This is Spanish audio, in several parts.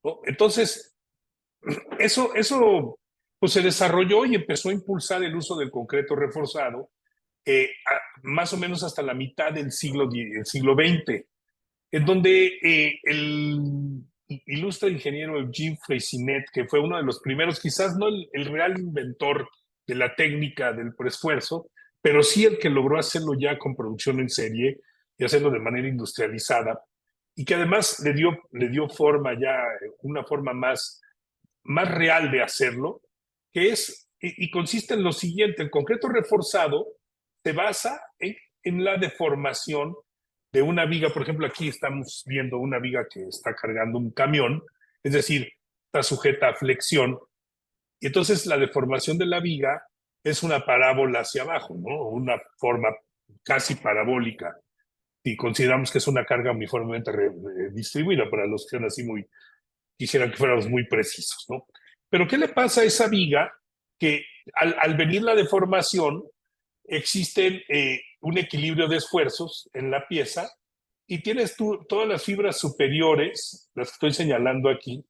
¿no? Entonces, eso pues se desarrolló y empezó a impulsar el uso del concreto reforzado más o menos hasta la mitad del el siglo XX, en donde el ilustre ingeniero Eugene Freycinet, que fue uno de los primeros, quizás no el real inventor de la técnica del preesfuerzo, pero sí el que logró hacerlo ya con producción en serie y hacerlo de manera industrializada, y que además le dio forma ya, una forma más real de hacerlo, que es, y consiste en lo siguiente: el concreto reforzado se basa en la deformación de una viga. Por ejemplo, aquí estamos viendo una viga que está cargando un camión, es decir, está sujeta a flexión, y entonces la deformación de la viga es una parábola hacia abajo, ¿no? Una forma casi parabólica, y consideramos que es una carga uniformemente distribuida para los que son así muy, quisieran que fuéramos muy precisos, ¿no? Pero ¿qué le pasa a esa viga? Que al venir la deformación, existe un equilibrio de esfuerzos en la pieza, y tienes tú todas las fibras superiores, las que estoy señalando aquí,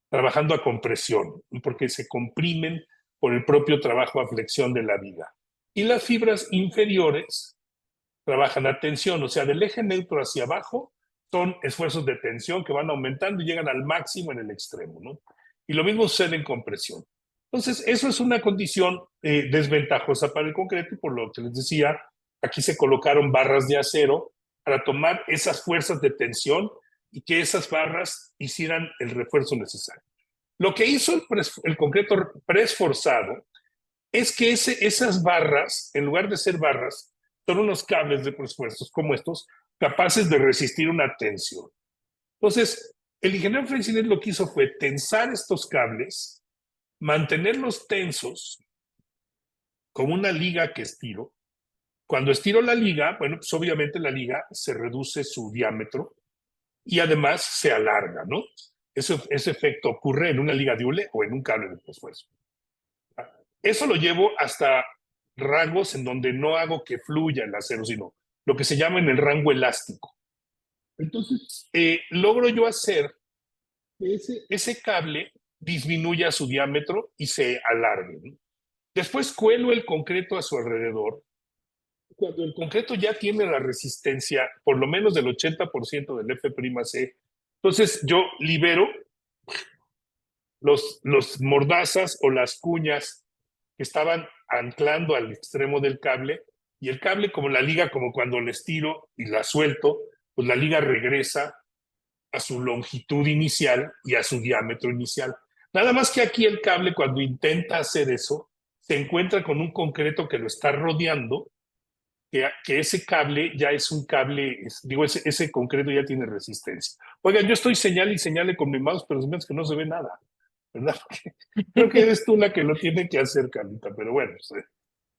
trabajando a compresión, porque se comprimen por el propio trabajo a flexión de la viga. Y las fibras inferiores trabajan a tensión, o sea, del eje neutro hacia abajo son esfuerzos de tensión que van aumentando y llegan al máximo en el extremo, ¿no? Y lo mismo sucede en compresión. Entonces, eso es una condición desventajosa para el concreto, y por lo que les decía, aquí se colocaron barras de acero para tomar esas fuerzas de tensión y que esas barras hicieran el refuerzo necesario. Lo que hizo el concreto preesforzado es que esas barras, en lugar de ser barras, son unos cables de preesfuerzos como estos, capaces de resistir una tensión. Entonces, el ingeniero Freycinet lo que hizo fue tensar estos cables, mantenerlos tensos como una liga que estiro. Cuando estiro la liga, bueno, pues obviamente la liga se reduce su diámetro y además se alarga, ¿no? Ese efecto ocurre en una liga de hule o en un cable de preesfuerzo. Eso lo llevo hasta rangos en donde no hago que fluya el acero, sino lo que se llama en el rango elástico. Entonces, logro yo hacer que ese cable disminuya su diámetro y se alargue, ¿no? Después cuelo el concreto a su alrededor. Cuando el concreto ya tiene la resistencia por lo menos del 80% del F'C, entonces yo libero los mordazas o las cuñas que estaban anclando al extremo del cable, y el cable, como la liga, como cuando la estiro y la suelto, pues la liga regresa a su longitud inicial y a su diámetro inicial. Nada más que aquí el cable, cuando intenta hacer eso, se encuentra con un concreto que lo está rodeando, que ese cable ya es un cable, digo, ese concreto ya tiene resistencia. Oigan, yo estoy señale y señale con mi mouse, pero se me hace que no se ve nada, ¿verdad? Porque creo que eres tú la que lo tiene que hacer, Carlita, pero bueno,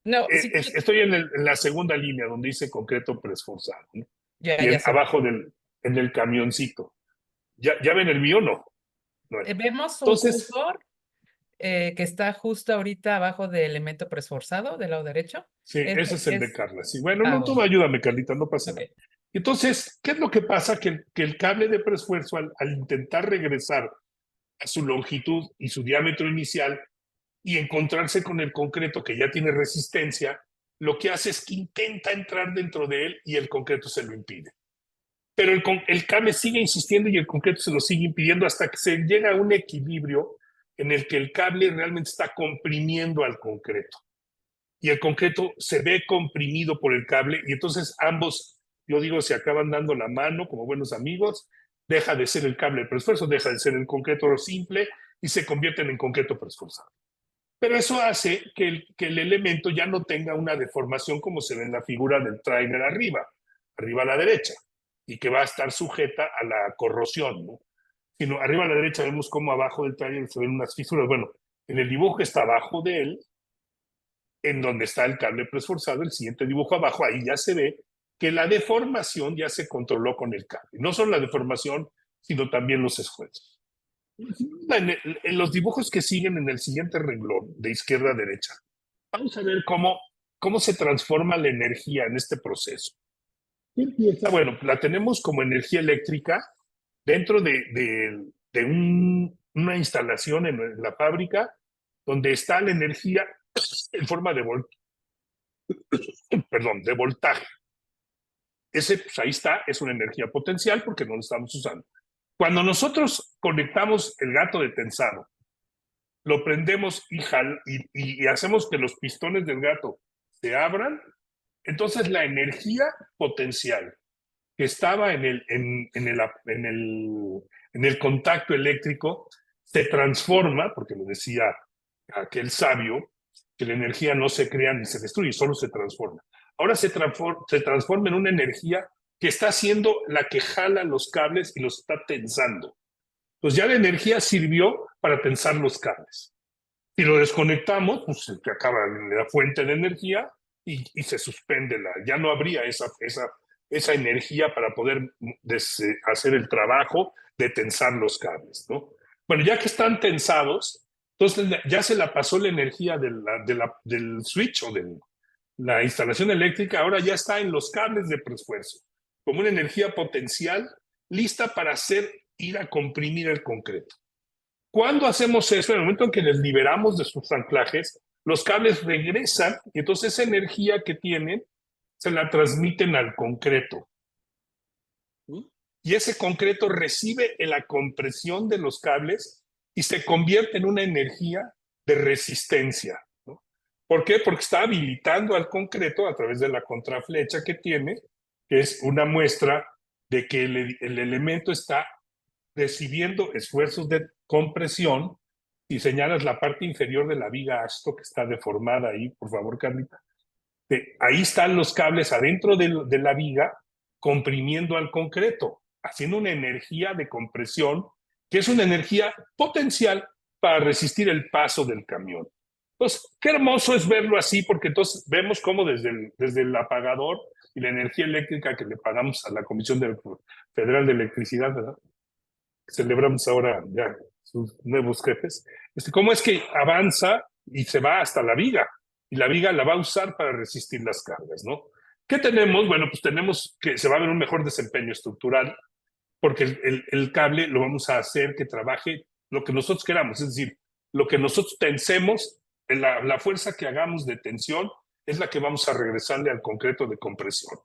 No, sí, estoy en la segunda línea donde dice concreto preesforzado, ¿no? ya, Y ya se ve. abajo en el camioncito. ¿Ya ven el mío? No. No. Vemos un Entonces, cursor que está justo ahorita abajo del elemento preesforzado del lado derecho. sí, ese Ese es el de es. Carla. Sí, bueno, Ah, no, tú bueno. ayúdame, Carlita, no pasa Ok. nada. Entonces, ¿qué es lo que pasa? Que el cable de preesfuerzo, al intentar regresar a su longitud y su diámetro inicial y encontrarse con el concreto que ya tiene resistencia, lo que hace es que intenta entrar dentro de él y el concreto se lo impide. Pero el cable sigue insistiendo y el concreto se lo sigue impidiendo hasta que se llega a un equilibrio en el que el cable realmente está comprimiendo al concreto y el concreto se ve comprimido por el cable, y entonces ambos, yo digo, se acaban dando la mano como buenos amigos. Deja de ser el cable de preesfuerzo, deja de ser el concreto simple y se convierten en concreto preesforzado. Pero eso hace que el elemento ya no tenga una deformación como se ve en la figura del tráiler arriba a la derecha, y que va a estar sujeta a la corrosión, ¿no? Sino arriba a la derecha vemos como abajo del tráiler se ven unas fisuras. Bueno, en el dibujo que está abajo de él, en donde está el cable preesforzado, el siguiente dibujo abajo, ahí ya se ve que la deformación ya se controló con el cable. No solo la deformación, sino también los esfuerzos. En los dibujos que siguen en el siguiente renglón, de izquierda a derecha, vamos a ver cómo se transforma la energía en este proceso. ¿Qué empieza? Bueno, la tenemos como energía eléctrica dentro de una instalación en la fábrica donde está la energía en forma de voltaje. Ese, pues ahí está, es una energía potencial porque no lo estamos usando. Cuando nosotros conectamos el gato de tensado, lo prendemos y hacemos que los pistones del gato se abran, entonces la energía potencial que estaba en el contacto eléctrico se transforma, porque lo decía aquel sabio, que la energía no se crea ni se destruye, solo se transforma. Ahora se transforma en una energía que está siendo la que jala los cables y los está tensando. Pues ya la energía sirvió para tensar los cables. Si lo desconectamos, pues se acaba la fuente de energía y se suspende ya no habría esa energía para poder hacer el trabajo de tensar los cables, ¿no? Bueno, ya que están tensados, entonces ya se la pasó la energía del switch o de la instalación eléctrica, ahora ya está en los cables de preesfuerzo, como una energía potencial lista para ir a comprimir el concreto. Cuando hacemos eso, en el momento en que les liberamos de sus anclajes, los cables regresan y entonces esa energía que tienen se la transmiten al concreto. Y ese concreto recibe la compresión de los cables y se convierte en una energía de resistencia, ¿no? ¿Por qué? Porque está habilitando al concreto a través de la contraflecha que tiene, que es una muestra de que el elemento está recibiendo esfuerzos de compresión. Y señalas la parte inferior de la viga ASTO que está deformada ahí, por favor, Carlita. Ahí están los cables adentro de la viga comprimiendo al concreto, haciendo una energía de compresión que es una energía potencial para resistir el paso del camión. Entonces, qué hermoso es verlo así, porque entonces vemos cómo desde el apagador y la energía eléctrica que le pagamos a la Comisión Federal de Electricidad, ¿verdad? Celebramos ahora ya sus nuevos jefes, cómo es que avanza y se va hasta la viga, y la viga la va a usar para resistir las cargas, ¿no? ¿Qué tenemos? Bueno, pues tenemos que se va a ver un mejor desempeño estructural, porque el cable lo vamos a hacer que trabaje lo que nosotros queramos, es decir, lo que nosotros tensemos, la fuerza que hagamos de tensión es la que vamos a regresarle al concreto de compresión.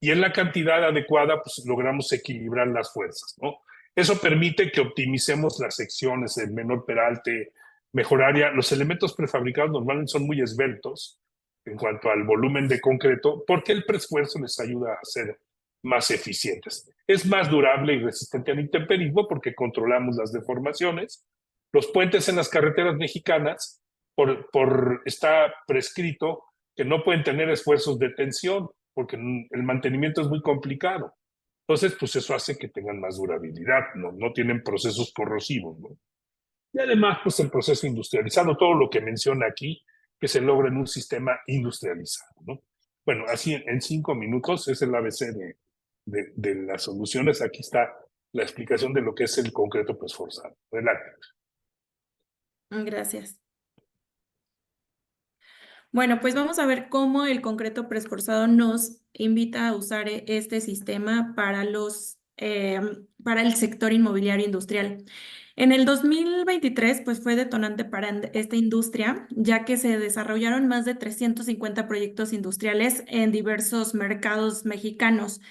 Y en la cantidad adecuada, pues logramos equilibrar las fuerzas, ¿no? Eso permite que optimicemos las secciones, el menor peralte, mejor área. Los elementos prefabricados normalmente son muy esbeltos en cuanto al volumen de concreto, porque el preesfuerzo les ayuda a ser más eficientes. Es más durable y resistente al intemperismo porque controlamos las deformaciones. Los puentes en las carreteras mexicanas, está prescrito que no pueden tener esfuerzos de tensión porque el mantenimiento es muy complicado. Entonces, pues eso hace que tengan más durabilidad, no tienen procesos corrosivos, ¿no? Y además, pues el proceso industrializado, todo lo que menciona aquí, que se logra en un sistema industrializado, ¿no? Bueno, así en 5 minutos es el ABC de las soluciones. Aquí está la explicación de lo que es el concreto preesforzado. Adelante. Gracias. Bueno, pues vamos a ver cómo el concreto preesforzado nos invita a usar este sistema para para el sector inmobiliario industrial. En el 2023, pues fue detonante para esta industria, ya que se desarrollaron más de 350 proyectos industriales en diversos mercados mexicanos.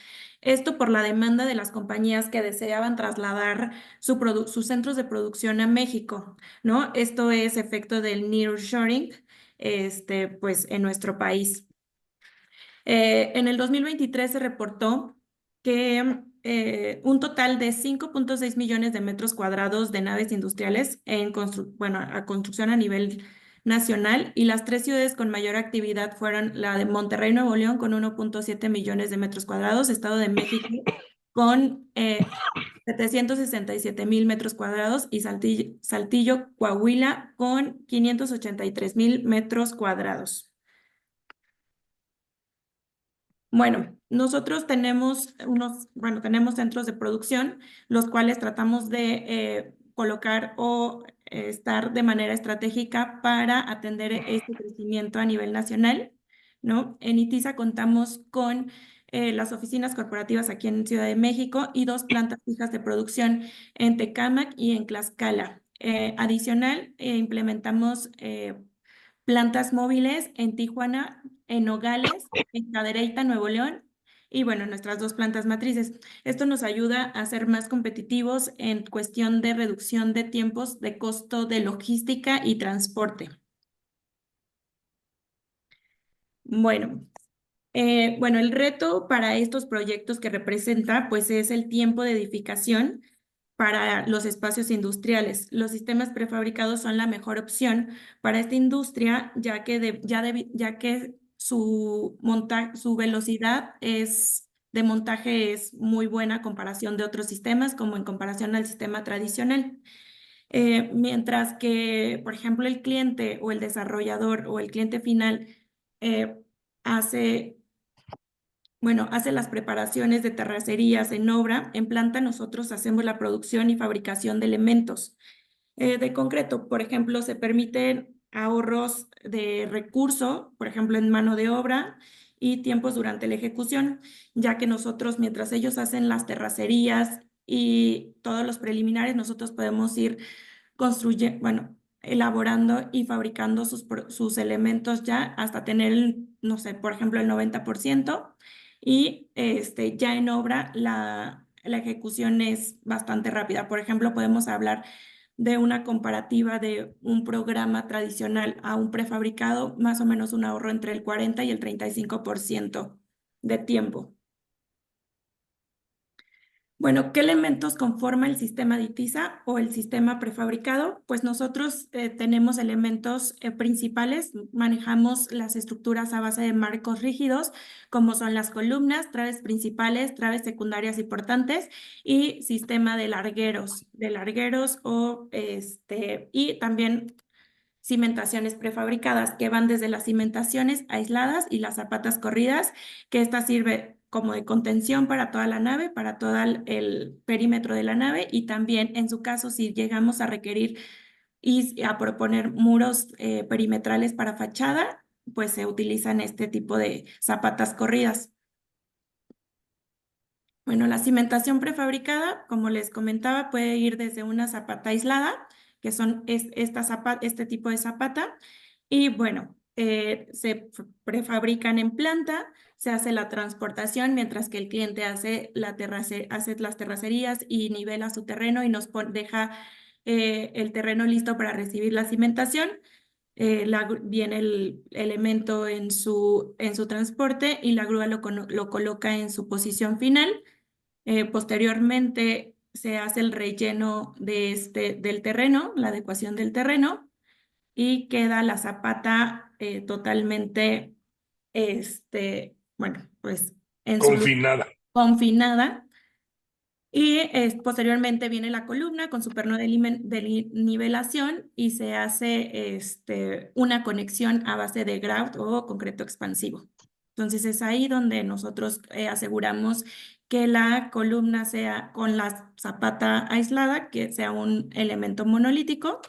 Esto por la demanda de las compañías que deseaban trasladar sus centros de producción a México, ¿no? Esto es efecto del nearshoring, pues en nuestro país. En el 2023 se reportó que un total de 5.6 millones de metros cuadrados de naves industriales a construcción a nivel nacional, y las 3 ciudades con mayor actividad fueron la de Monterrey, Nuevo León, con 1.7 millones de metros cuadrados, Estado de México con 767,000 metros cuadrados y Saltillo, Coahuila, con 583,000 metros cuadrados. Bueno, nosotros tenemos tenemos centros de producción, los cuales tratamos de colocar o estar de manera estratégica para atender este crecimiento a nivel nacional, ¿no? En ITISA contamos con las oficinas corporativas aquí en Ciudad de México y 2 plantas fijas de producción en Tecámac y en Tlaxcala. Adicional, implementamos plantas móviles en Tijuana, en Nogales, en Cadereyta, Nuevo León, y bueno, nuestras 2 plantas matrices. Esto nos ayuda a ser más competitivos en cuestión de reducción de tiempos de costo de logística y transporte. Bueno, el reto para estos proyectos que representa, pues es el tiempo de edificación para los espacios industriales. Los sistemas prefabricados son la mejor opción para esta industria, ya que su velocidad de montaje es muy buena a comparación de otros sistemas, como en comparación al sistema tradicional. Mientras que, por ejemplo, el cliente o el desarrollador o el cliente final eh, hace hace las preparaciones de terracerías en obra. En planta nosotros hacemos la producción y fabricación de elementos de concreto. Por ejemplo, se permiten ahorros de recurso, por ejemplo, en mano de obra y tiempos durante la ejecución, ya que nosotros, mientras ellos hacen las terracerías y todos los preliminares, nosotros podemos ir elaborando y fabricando sus elementos ya hasta tener, no sé, por ejemplo, el 90%. Y ya en obra la ejecución es bastante rápida. Por ejemplo, podemos hablar de una comparativa de un programa tradicional a un prefabricado, más o menos un ahorro entre el 40 y el 35% de tiempo. Bueno, ¿qué elementos conforma el sistema DITISA o el sistema prefabricado? Pues nosotros tenemos elementos principales, manejamos las estructuras a base de marcos rígidos, como son las columnas, traves principales, traves secundarias y portantes, y sistema de largueros y también cimentaciones prefabricadas que van desde las cimentaciones aisladas y las zapatas corridas, que esta sirve como de contención para toda la nave, para todo el perímetro de la nave, y también en su caso si llegamos a requerir y a proponer muros perimetrales para fachada, pues se utilizan este tipo de zapatas corridas. Bueno, la cimentación prefabricada, como les comentaba, puede ir desde una zapata aislada, que son este tipo de zapata, y bueno, se prefabrican en planta, se hace la transportación, mientras que el cliente hace las terracerías y nivela su terreno y nos deja el terreno listo para recibir la cimentación. Viene el elemento en su transporte y la grúa lo coloca en su posición final. Posteriormente se hace el relleno del terreno, la adecuación del terreno, y queda la zapata totalmente, pues en su lugar, Confinada. confinada. Y posteriormente viene la columna con su perno de nivelación y se hace una conexión a base de grout o concreto expansivo. Entonces es ahí donde nosotros aseguramos que la columna sea con la zapata aislada, que sea un elemento monolítico,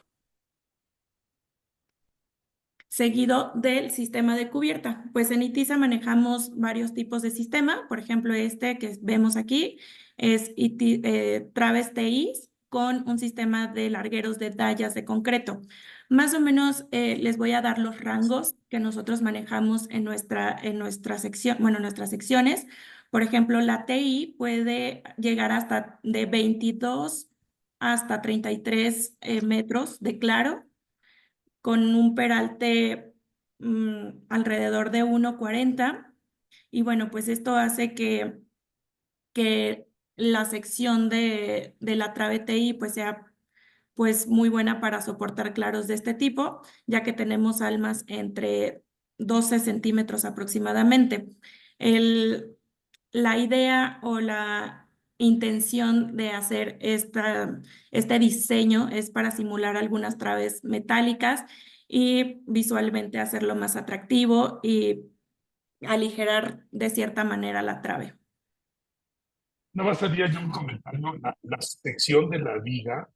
seguido del sistema de cubierta. Pues en ITISA manejamos varios tipos de sistema. Por ejemplo, este que vemos aquí es Traves TIs con un sistema de largueros de dallas de concreto. Más o menos les voy a dar los rangos que nosotros manejamos en nuestra sección, bueno, nuestras secciones. Por ejemplo, la TI puede llegar hasta de 22 hasta 33 metros de claro, con un peralte alrededor de 1,40. Y bueno, pues esto hace que la sección de la trave TI pues sea pues muy buena para soportar claros de este tipo, ya que tenemos almas entre 12 centímetros aproximadamente. La idea o la intención de hacer este diseño es para simular algunas traves metálicas y visualmente hacerlo más atractivo y aligerar de cierta manera la trave. Nada más haría yo un comentario. La sección de la viga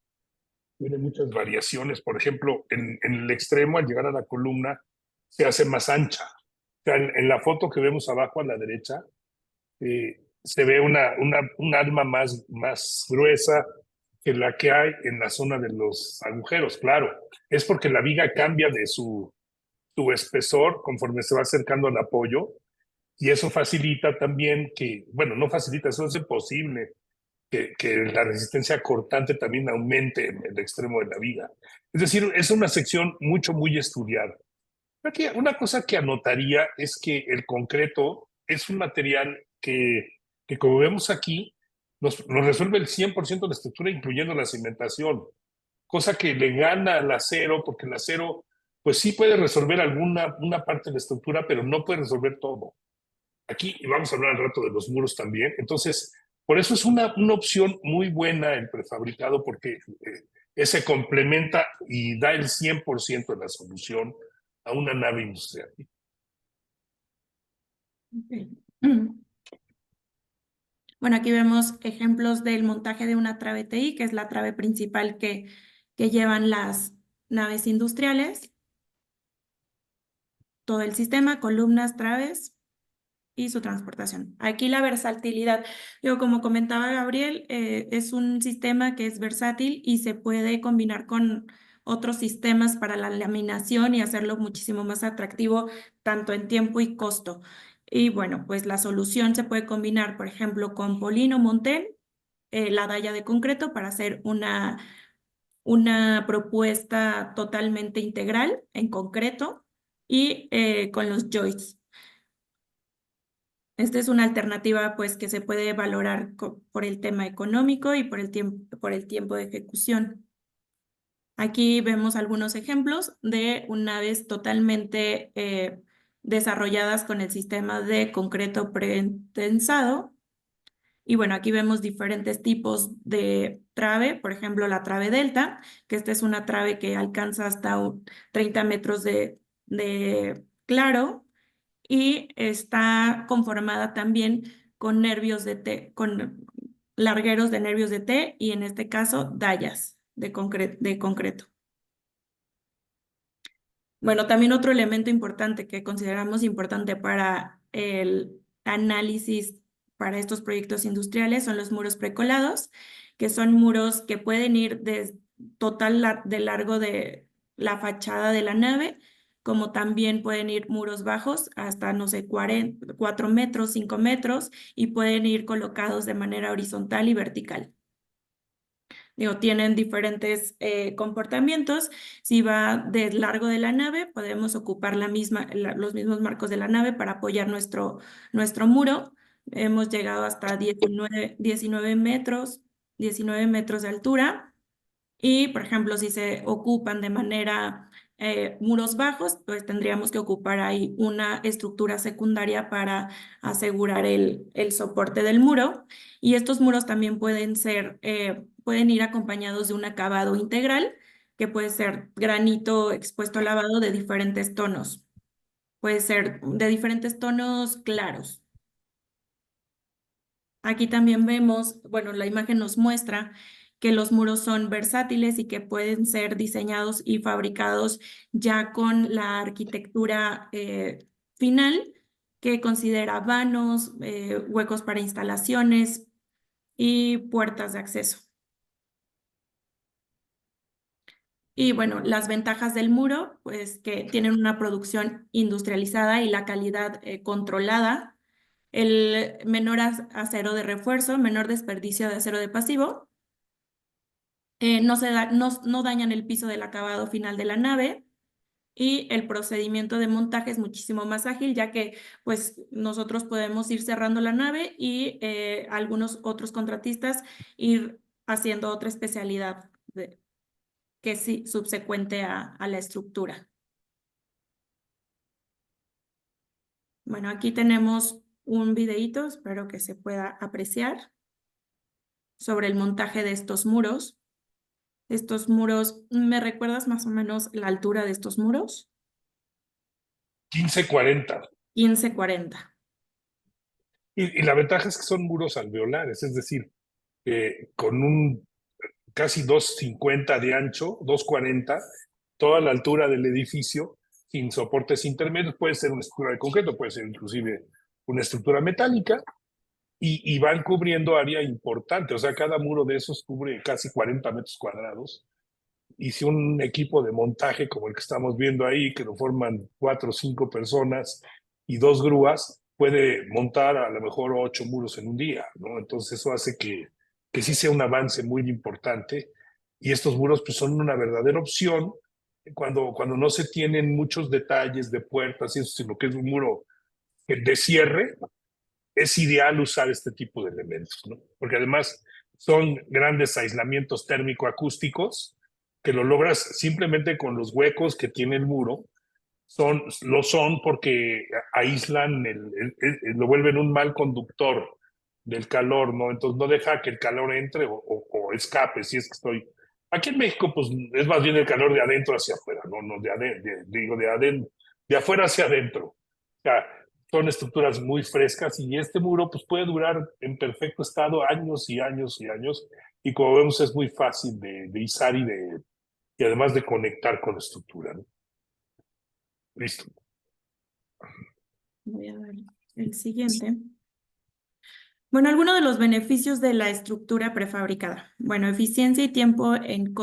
tiene muchas variaciones. Por ejemplo, en el extremo, al llegar a la columna, se hace más ancha. O sea, en la foto que vemos abajo a la derecha, se ve un arma más gruesa que la que hay en la zona de los agujeros. Claro, es porque la viga cambia de su espesor conforme se va acercando al apoyo, y eso facilita también que, bueno, no facilita, eso hace posible que la resistencia cortante también aumente en el extremo de la viga. Es decir, es una sección muy estudiada. Aquí una cosa que anotaría es que el concreto es un material que como vemos aquí, nos resuelve el 100% de la estructura, incluyendo la cimentación, cosa que le gana al acero, porque el acero, pues sí puede resolver una parte de la estructura, pero no puede resolver todo. Aquí y vamos a hablar al rato de los muros también. Entonces, por eso es una opción muy buena el prefabricado, porque se complementa y da el 100% de la solución a una nave industrial. Okay. Bueno, aquí vemos ejemplos del montaje de una trave TI, que es la trave principal que llevan las naves industriales. Todo el sistema, columnas, traves y su transportación. Aquí la versatilidad. Yo, como comentaba Gabriel, es un sistema que es versátil y se puede combinar con otros sistemas para la laminación y hacerlo muchísimo más atractivo, tanto en tiempo y costo. Y bueno, pues la solución se puede combinar, por ejemplo, con Polino Montén, la dalla de concreto, para hacer una propuesta totalmente integral en concreto, y con los joists. Esta es una alternativa, pues, que se puede valorar por el tema económico y por el tiempo de ejecución. Aquí vemos algunos ejemplos de naves totalmente desarrolladas con el sistema de concreto pretensado. Y bueno, aquí vemos diferentes tipos de trave, por ejemplo, la trave delta, que esta es una trave que alcanza hasta 30 metros de claro, y está conformada también con nervios de T, con largueros de nervios de T, y en este caso dallas de concreto. Bueno, también otro elemento importante que consideramos importante para el análisis para estos proyectos industriales son los muros precolados, que son muros que pueden ir de de largo de la fachada de la nave, como también pueden ir muros bajos hasta, no sé, 4 metros, 5 metros, y pueden ir colocados de manera horizontal y vertical. Digo, tienen diferentes comportamientos. Si va del largo de la nave, podemos ocupar los mismos marcos de la nave para apoyar nuestro muro. Hemos llegado hasta 19 metros de altura. Y, por ejemplo, si se ocupan de manera muros bajos, pues tendríamos que ocupar ahí una estructura secundaria para asegurar el soporte del muro. Y estos muros también pueden ir acompañados de un acabado integral, que puede ser granito expuesto a lavado de diferentes tonos. Puede ser de diferentes tonos claros. Aquí también vemos, bueno, la imagen nos muestra que los muros son versátiles y que pueden ser diseñados y fabricados ya con la arquitectura final, que considera vanos, huecos para instalaciones y puertas de acceso. Y bueno, las ventajas del muro, pues que tienen una producción industrializada y la calidad controlada, el menor acero de refuerzo, menor desperdicio de acero de pasivo, no dañan el piso del acabado final de la nave, y el procedimiento de montaje es muchísimo más ágil, ya que pues nosotros podemos ir cerrando la nave y algunos otros contratistas ir haciendo otra especialidad que sí subsecuente a la estructura. Bueno, aquí tenemos un videíto, espero que se pueda apreciar, sobre el montaje de estos muros. Estos muros, ¿me recuerdas más o menos la altura de estos muros? 1540. 1540. Y la ventaja es que son muros alveolares, es decir, con un casi 250 de ancho, 240, toda la altura del edificio, sin soportes intermedios. Puede ser una estructura de concreto, puede ser inclusive una estructura metálica, y van cubriendo área importante. O sea, cada muro de esos cubre casi 40 metros cuadrados. Y si un equipo de montaje como el que estamos viendo ahí, que lo forman 4 o 5 personas y 2 grúas, puede montar a lo mejor 8 muros en un día, ¿no? Entonces eso hace que sí sea un avance muy importante. Y estos muros pues son una verdadera opción cuando no se tienen muchos detalles de puertas y eso, sino que es un muro de cierre. Es ideal usar este tipo de elementos, ¿no? Porque además son grandes aislamientos térmico-acústicos que lo logras simplemente con los huecos que tiene el muro. Lo son porque aíslan, lo vuelven un mal conductor del calor, ¿no? Entonces no deja que el calor entre o escape, si es que estoy... Aquí en México, pues es más bien el calor de adentro hacia afuera, no digo de adentro, de afuera hacia adentro. O sea, son estructuras muy frescas y este muro pues puede durar en perfecto estado años y años y años, y como vemos es muy fácil de izar y además de conectar con la estructura, ¿no? Listo. Voy a ver el siguiente. Bueno, algunos de los beneficios de la estructura prefabricada. Bueno, eficiencia y tiempo en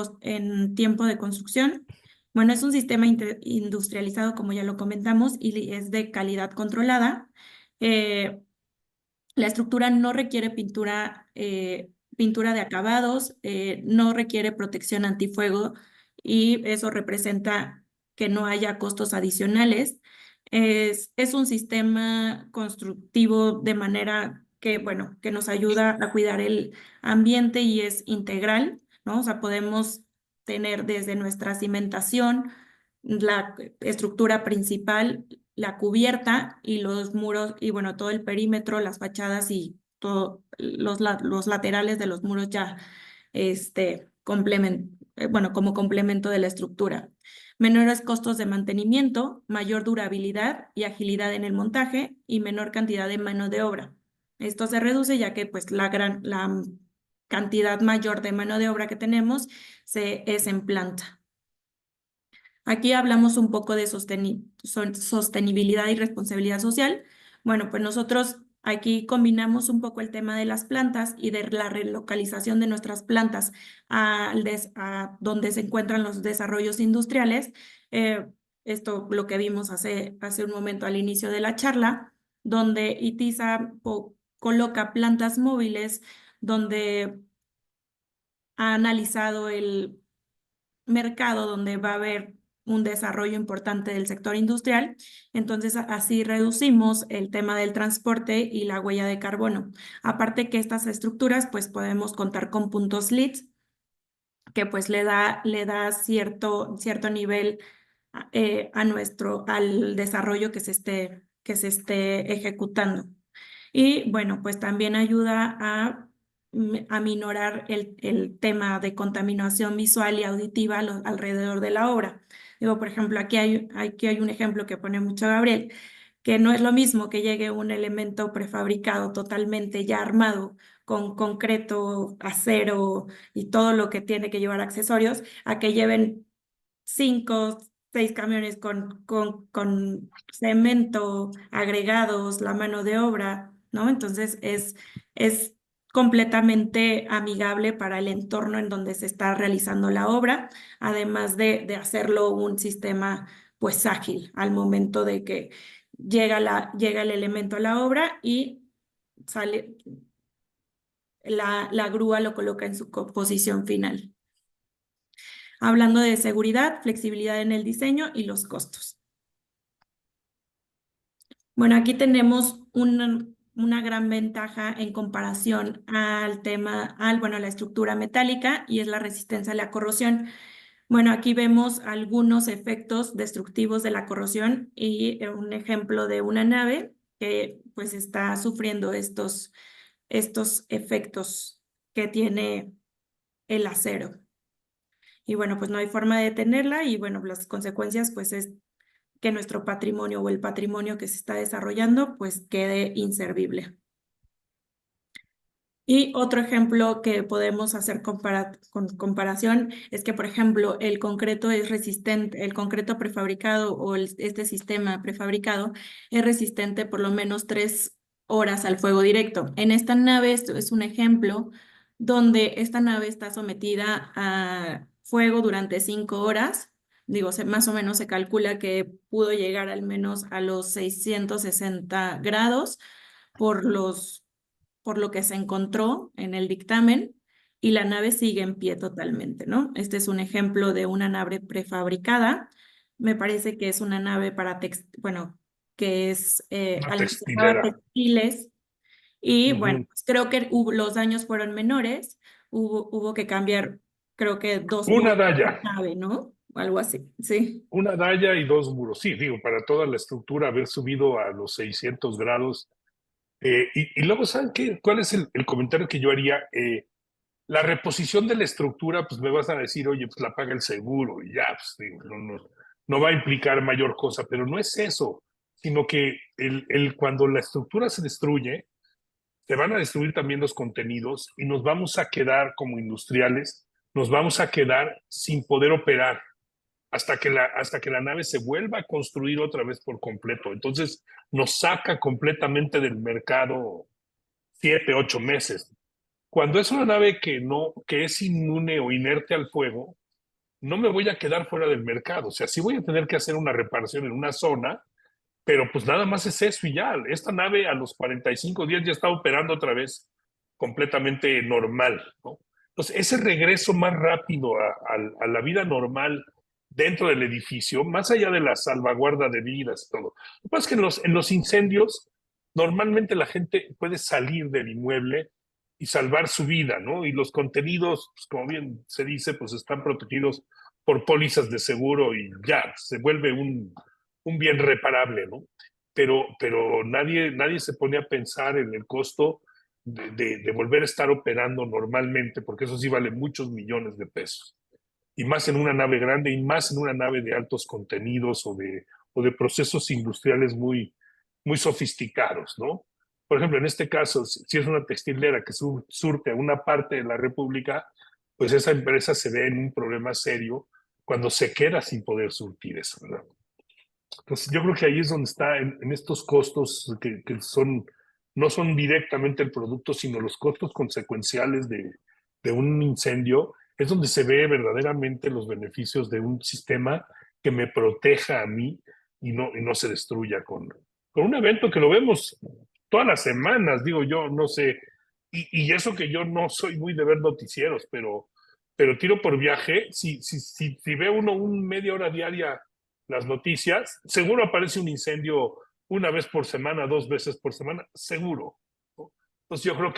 tiempo de construcción. Bueno, es un sistema industrializado, como ya lo comentamos, y es de calidad controlada. La estructura no requiere pintura de acabados, no requiere protección antifuego y eso representa que no haya costos adicionales. Es un sistema constructivo de manera que, bueno, que nos ayuda a cuidar el ambiente y es integral, ¿no? O sea, podemos tener desde nuestra cimentación, la estructura principal, la cubierta y los muros, y bueno, todo el perímetro, las fachadas y todos los laterales de los muros ya, bueno, como complemento de la estructura. Menores costos de mantenimiento, mayor durabilidad y agilidad en el montaje y menor cantidad de mano de obra. Esto se reduce ya que pues la cantidad mayor de mano de obra que tenemos es en planta. Aquí hablamos un poco de sostenibilidad y responsabilidad social. Bueno, pues nosotros aquí combinamos un poco el tema de las plantas y de la relocalización de nuestras plantas a donde se encuentran los desarrollos industriales. Esto lo que vimos hace un momento al inicio de la charla, donde ITISA coloca plantas móviles donde ha analizado el mercado donde va a haber un desarrollo importante del sector industrial, entonces así reducimos el tema del transporte y la huella de carbono. Aparte que estas estructuras, pues podemos contar con puntos LEED, que pues le da cierto nivel al desarrollo que se esté ejecutando. Y bueno, pues también ayuda a minorar el tema de contaminación visual y auditiva alrededor de la obra. Digo, por ejemplo, aquí hay un ejemplo que pone mucho Gabriel, que no es lo mismo que llegue un elemento prefabricado totalmente ya armado con concreto, acero y todo lo que tiene que llevar accesorios, a que lleven 5, 6 camiones con cemento, agregados, la mano de obra, ¿no? Entonces es completamente amigable para el entorno en donde se está realizando la obra, además de hacerlo un sistema pues ágil al momento de que llega el elemento a la obra y sale, la grúa lo coloca en su posición final. Hablando de seguridad, flexibilidad en el diseño y los costos. Bueno, aquí tenemos una gran ventaja en comparación al la estructura metálica y es la resistencia a la corrosión. Bueno, aquí vemos algunos efectos destructivos de la corrosión y un ejemplo de una nave que pues está sufriendo estos efectos que tiene el acero. Y bueno, pues no hay forma de detenerla y bueno, las consecuencias pues es que nuestro patrimonio o el patrimonio que se está desarrollando pues quede inservible. Y otro ejemplo que podemos hacer con comparación es que, por ejemplo, el concreto es resistente, el concreto prefabricado o este sistema prefabricado es resistente por lo menos 3 horas al fuego directo. En esta nave, esto es un ejemplo donde esta nave está sometida a fuego durante 5 horas. Digo, más o menos se calcula que pudo llegar al menos a los 660 grados por por lo que se encontró en el dictamen, y la nave sigue en pie totalmente, ¿no? Este es un ejemplo de una nave prefabricada. Me parece que es una nave para bueno, que es Una almacenaba textilera. textiles, y bueno, Ujú. pues creo que los daños fueron menores. Hubo que cambiar, creo que 2 Una muros dalla. de nave, ¿no? O algo así, sí. Una dalla y 2 muros. Sí, digo, para toda la estructura haber subido a los 600 grados. Y luego, ¿saben qué? ¿Cuál es el comentario que yo haría? La reposición de la estructura, pues me vas a decir, oye, pues la paga el seguro y ya, pues digo, no va a implicar mayor cosa, pero no es eso, sino que cuando la estructura se destruye, se van a destruir también los contenidos y nos vamos a quedar como industriales, nos vamos a quedar sin poder operar hasta que la nave se vuelva a construir otra vez por completo. Entonces nos saca completamente del mercado 7, 8 meses. Cuando es una nave que es inmune o inerte al fuego, no me voy a quedar fuera del mercado. O sea, sí voy a tener que hacer una reparación en una zona, pero pues nada más es eso y ya. Esta nave a los 45 días ya está operando otra vez completamente normal, ¿no? Entonces, ese regreso más rápido a la vida normal dentro del edificio, más allá de la salvaguarda de vidas y todo. Lo que pasa es que en los incendios, normalmente la gente puede salir del inmueble y salvar su vida, ¿no? Y los contenidos, pues, como bien se dice, pues están protegidos por pólizas de seguro y ya, se vuelve un bien reparable, ¿no? Pero nadie se pone a pensar en el costo de volver a estar operando normalmente, porque eso sí vale muchos millones de pesos. Y más en una nave grande y más en una nave de altos contenidos o de procesos industriales muy sofisticados, ¿no? Por ejemplo, en este caso, si es una textilera que surte a una parte de la República, pues esa empresa se ve en un problema serio cuando se queda sin poder surtir eso, ¿verdad? Entonces, yo creo que ahí es donde está en estos costos que no son directamente el producto, sino los costos consecuenciales de un incendio, es donde se ve verdaderamente los beneficios de un sistema que me proteja a mí y no se destruya con un evento que lo vemos todas las semanas, digo yo, no sé, y eso que yo no soy muy de ver noticieros, pero tiro por viaje, si ve uno un media hora diaria las noticias, seguro aparece un incendio una vez por semana, 2 veces por semana, seguro, ¿no? Entonces yo creo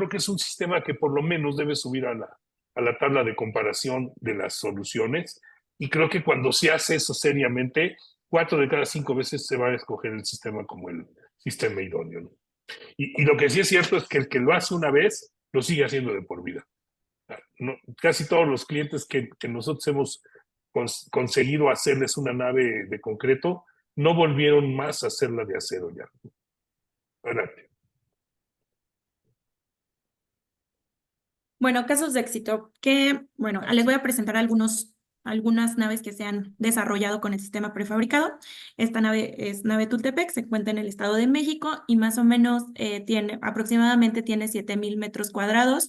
que es un sistema que por lo menos debe subir a la tabla de comparación de las soluciones, y creo que cuando se hace eso seriamente, 4 de cada 5 veces se va a escoger el sistema como el sistema idóneo, ¿no? Y lo que sí es cierto es que el que lo hace una vez, lo sigue haciendo de por vida. No, casi todos los clientes que nosotros hemos conseguido hacerles una nave de concreto, no volvieron más a hacerla de acero ya. Adelante. Bueno, casos de éxito, bueno, les voy a presentar algunas naves que se han desarrollado con el sistema prefabricado. Esta nave es nave Tultepec, se encuentra en el Estado de México y más o menos aproximadamente tiene 7,000 metros cuadrados.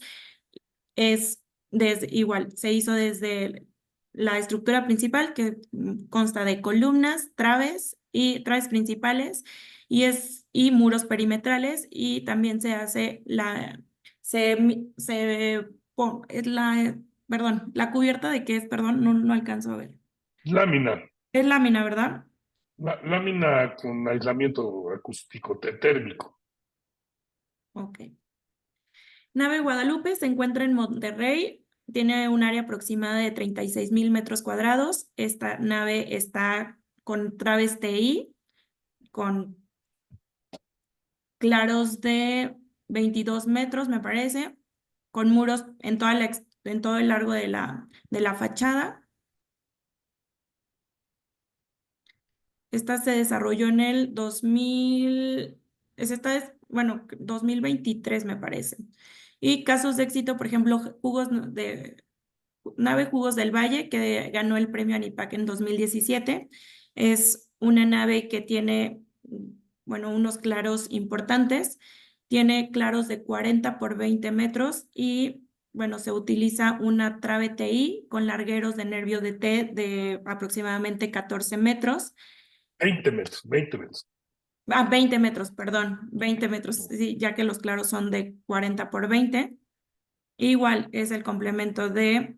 Igual, se hizo desde la estructura principal, que consta de columnas, traves principales y muros perimetrales, y también se hace perdón, la cubierta de qué es, perdón, no alcanzo a ver. Lámina. Es lámina, ¿verdad? Lámina con aislamiento acústico térmico. Ok. Nave Guadalupe se encuentra en Monterrey, tiene un área aproximada de 36,000 metros cuadrados. Esta nave está con traves TI, con claros de 22 metros, me parece, con muros en en todo el largo de la fachada. Esta se desarrolló en el 2023, me parece. Y casos de éxito, por ejemplo, nave Jugos del Valle, que ganó el premio ANIPAC en 2017. Es una nave que tiene bueno, unos claros importantes. Tiene claros de 40 por 20 metros y, bueno, se utiliza una trave TI con largueros de nervio de T de aproximadamente 14 metros. 20 metros, 20 metros. 20 metros, perdón, 20 metros, sí, ya que los claros son de 40 por 20. Igual es el complemento de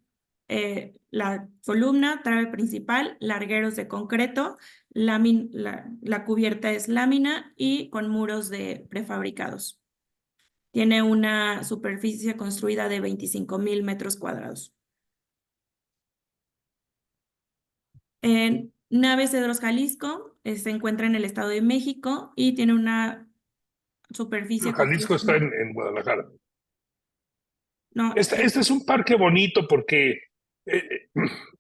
la columna, trave principal, largueros de concreto, la cubierta es lámina y con muros de prefabricados. Tiene una superficie construida de 25,000 metros cuadrados. En Nave Cedros Jalisco se encuentra en el Estado de México y tiene una superficie Jalisco está construida. en Guadalajara. No, Este es un parque bonito porque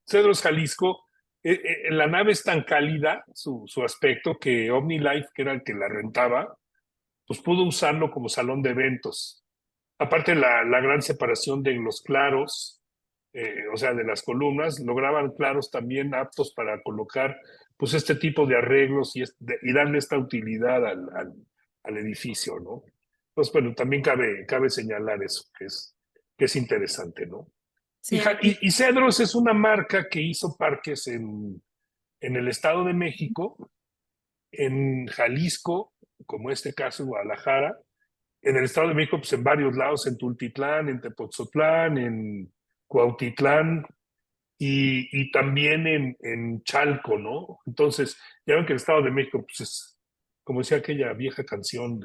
Cedros Jalisco, la nave es tan cálida, su aspecto, que OmniLife, que era el que la rentaba, pues pudo usarlo como salón de eventos. Aparte, la gran separación de los claros, o sea, de las columnas, lograban claros también aptos para colocar pues este tipo de arreglos y darle esta utilidad al edificio, ¿no? Entonces, bueno, también cabe señalar eso, que es interesante, ¿no? sí, aquí. Y Cedros es una marca que hizo parques en el Estado de México, en Jalisco, como este caso, en Guadalajara, en el Estado de México, pues en varios lados, en Tultitlán, en Tepoztlán, en Cuautitlán y también en Chalco, ¿no? Entonces, ya ven que el Estado de México, pues es, como decía aquella vieja canción,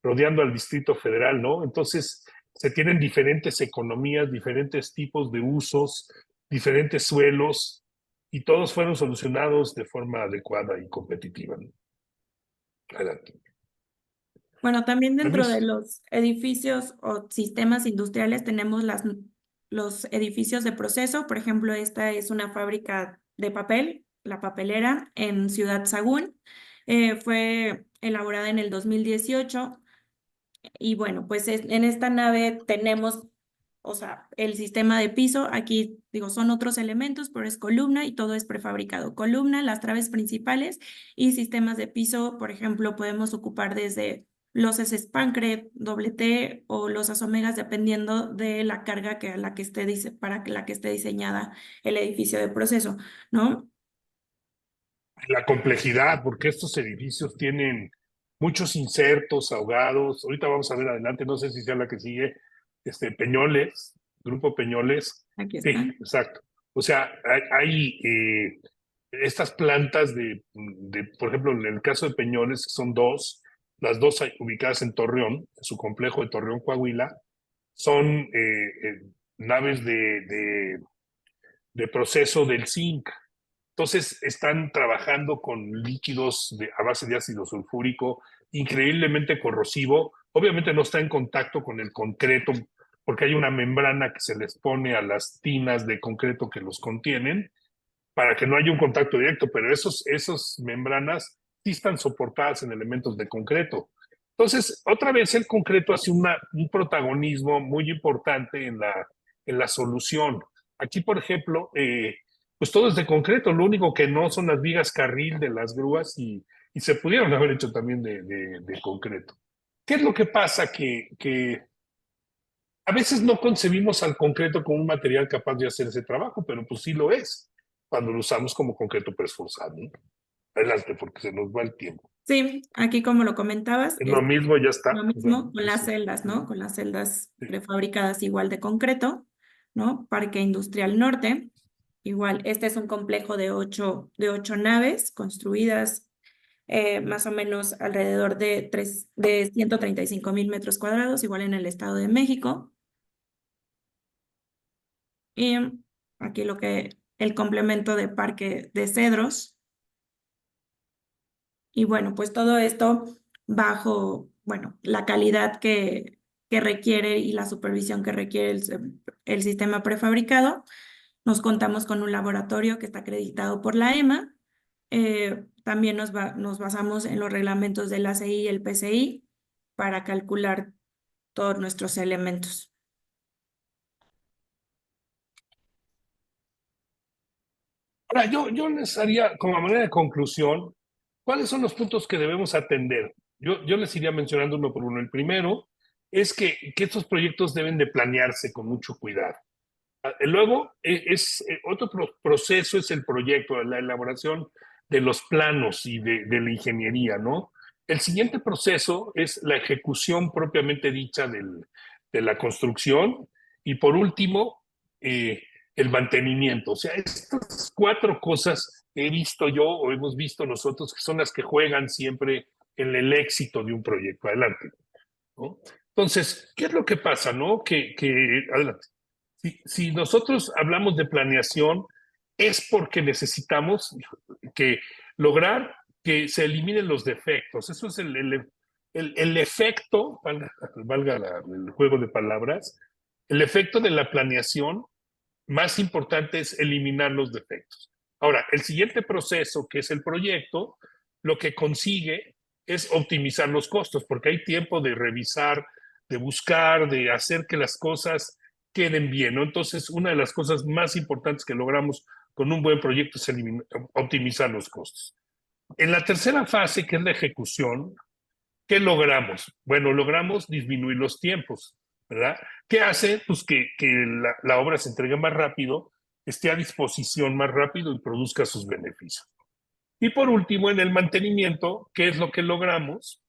rodeando al Distrito Federal, ¿no? Entonces, se tienen diferentes economías, diferentes tipos de usos, diferentes suelos, y todos fueron solucionados de forma adecuada y competitiva, ¿no? Adelante. Bueno, también dentro de Permiso. los edificios o sistemas industriales tenemos los edificios de proceso. Por ejemplo, esta es una fábrica de papel, la papelera en Ciudad Sagún. Fue elaborada en el 2018 y bueno, pues en esta nave tenemos, o sea, el sistema de piso. Aquí digo, son otros elementos, pero es columna y todo es prefabricado. Columna, las traves principales y sistemas de piso, por ejemplo, podemos ocupar desde losas Spancret, doble T o losas Omegas, dependiendo de la carga para la que esté diseñada el edificio de proceso, ¿no? La complejidad, porque estos edificios tienen muchos insertos ahogados. Ahorita vamos a ver adelante, no sé si sea la que sigue, Peñoles, Grupo Peñoles. Aquí Sí, está. exacto. O sea, hay estas plantas por ejemplo, en el caso de Peñoles, son dos, las dos ubicadas en Torreón, en su complejo de Torreón, Coahuila, son naves de proceso del zinc. Entonces están trabajando con líquidos a base de ácido sulfúrico, increíblemente corrosivo. Obviamente no está en contacto con el concreto porque hay una membrana que se les pone a las tinas de concreto que los contienen para que no haya un contacto directo, pero esas membranas sí están soportadas en elementos de concreto. Entonces, otra vez el concreto hace un protagonismo muy importante en la solución. Aquí, por ejemplo, pues todo es de concreto, lo único que no son las vigas carril de las grúas y se pudieron haber hecho también de concreto. ¿Qué es lo que pasa? Que a veces no concebimos al concreto como un material capaz de hacer ese trabajo, pero pues sí lo es cuando lo usamos como concreto preesforzado, ¿no? Adelante, porque se nos va el tiempo. Sí, aquí como lo comentabas, Es lo es mismo, ya está. lo O sea, mismo con las celdas, ¿no? Con las celdas prefabricadas igual de concreto, ¿no? Parque Industrial Norte. Igual, este es un complejo de ocho naves construidas más o menos alrededor de 135,000 metros cuadrados, igual en el Estado de México. Y aquí el complemento de Parque de Cedros. Y bueno, pues todo esto bajo, bueno, la calidad que requiere y la supervisión que requiere el sistema prefabricado. Nos contamos con un laboratorio que está acreditado por la EMA. También nos basamos en los reglamentos del ACI y el PCI para calcular todos nuestros elementos. ahora, yo les haría, como manera de conclusión, ¿Cuáles son los puntos que debemos atender? Yo les iría mencionando uno por uno. El primero es que estos proyectos deben de planearse con mucho cuidado. Luego, otro proceso es el proyecto, la elaboración de los planos y de la ingeniería, ¿no? El siguiente proceso es la ejecución propiamente dicha de la construcción y por último, el mantenimiento. O sea, estas 4 cosas he visto yo o hemos visto nosotros que son las que juegan siempre en el éxito de un proyecto. Adelante, ¿no? Entonces, ¿qué es lo que pasa, no? Adelante. Si nosotros hablamos de planeación, es porque necesitamos que lograr que se eliminen los defectos. Eso es el efecto, valga el juego de palabras, el efecto de la planeación más importante es eliminar los defectos. Ahora, el siguiente proceso, que es el proyecto, lo que consigue es optimizar los costos, porque hay tiempo de revisar, de buscar, de hacer que las cosas queden bien, ¿no? Entonces, una de las cosas más importantes que logramos con un buen proyecto es optimizar los costos. En la tercera fase, que es la ejecución, ¿qué logramos? Bueno, logramos disminuir los tiempos, ¿verdad? ¿Qué hace? Pues que la obra se entregue más rápido, esté a disposición más rápido y produzca sus beneficios. Y por último, en el mantenimiento, ¿qué es lo que logramos?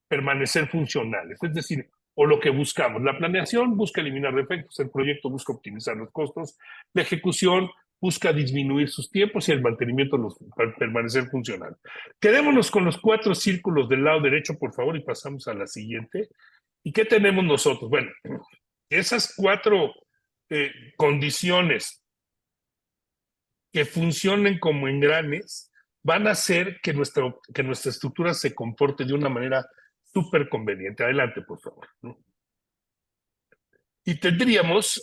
Permanecer funcionales, es decir, o lo que buscamos. La planeación busca eliminar defectos, el proyecto busca optimizar los costos, la ejecución busca disminuir sus tiempos y el mantenimiento para permanecer funcional. Quedémonos con los 4 círculos del lado derecho, por favor, y pasamos a la siguiente. ¿Y qué tenemos nosotros? Bueno, esas 4 condiciones que funcionen como engranes van a hacer que nuestra estructura se comporte de una manera súper conveniente. Adelante, por favor, ¿no? Y tendríamos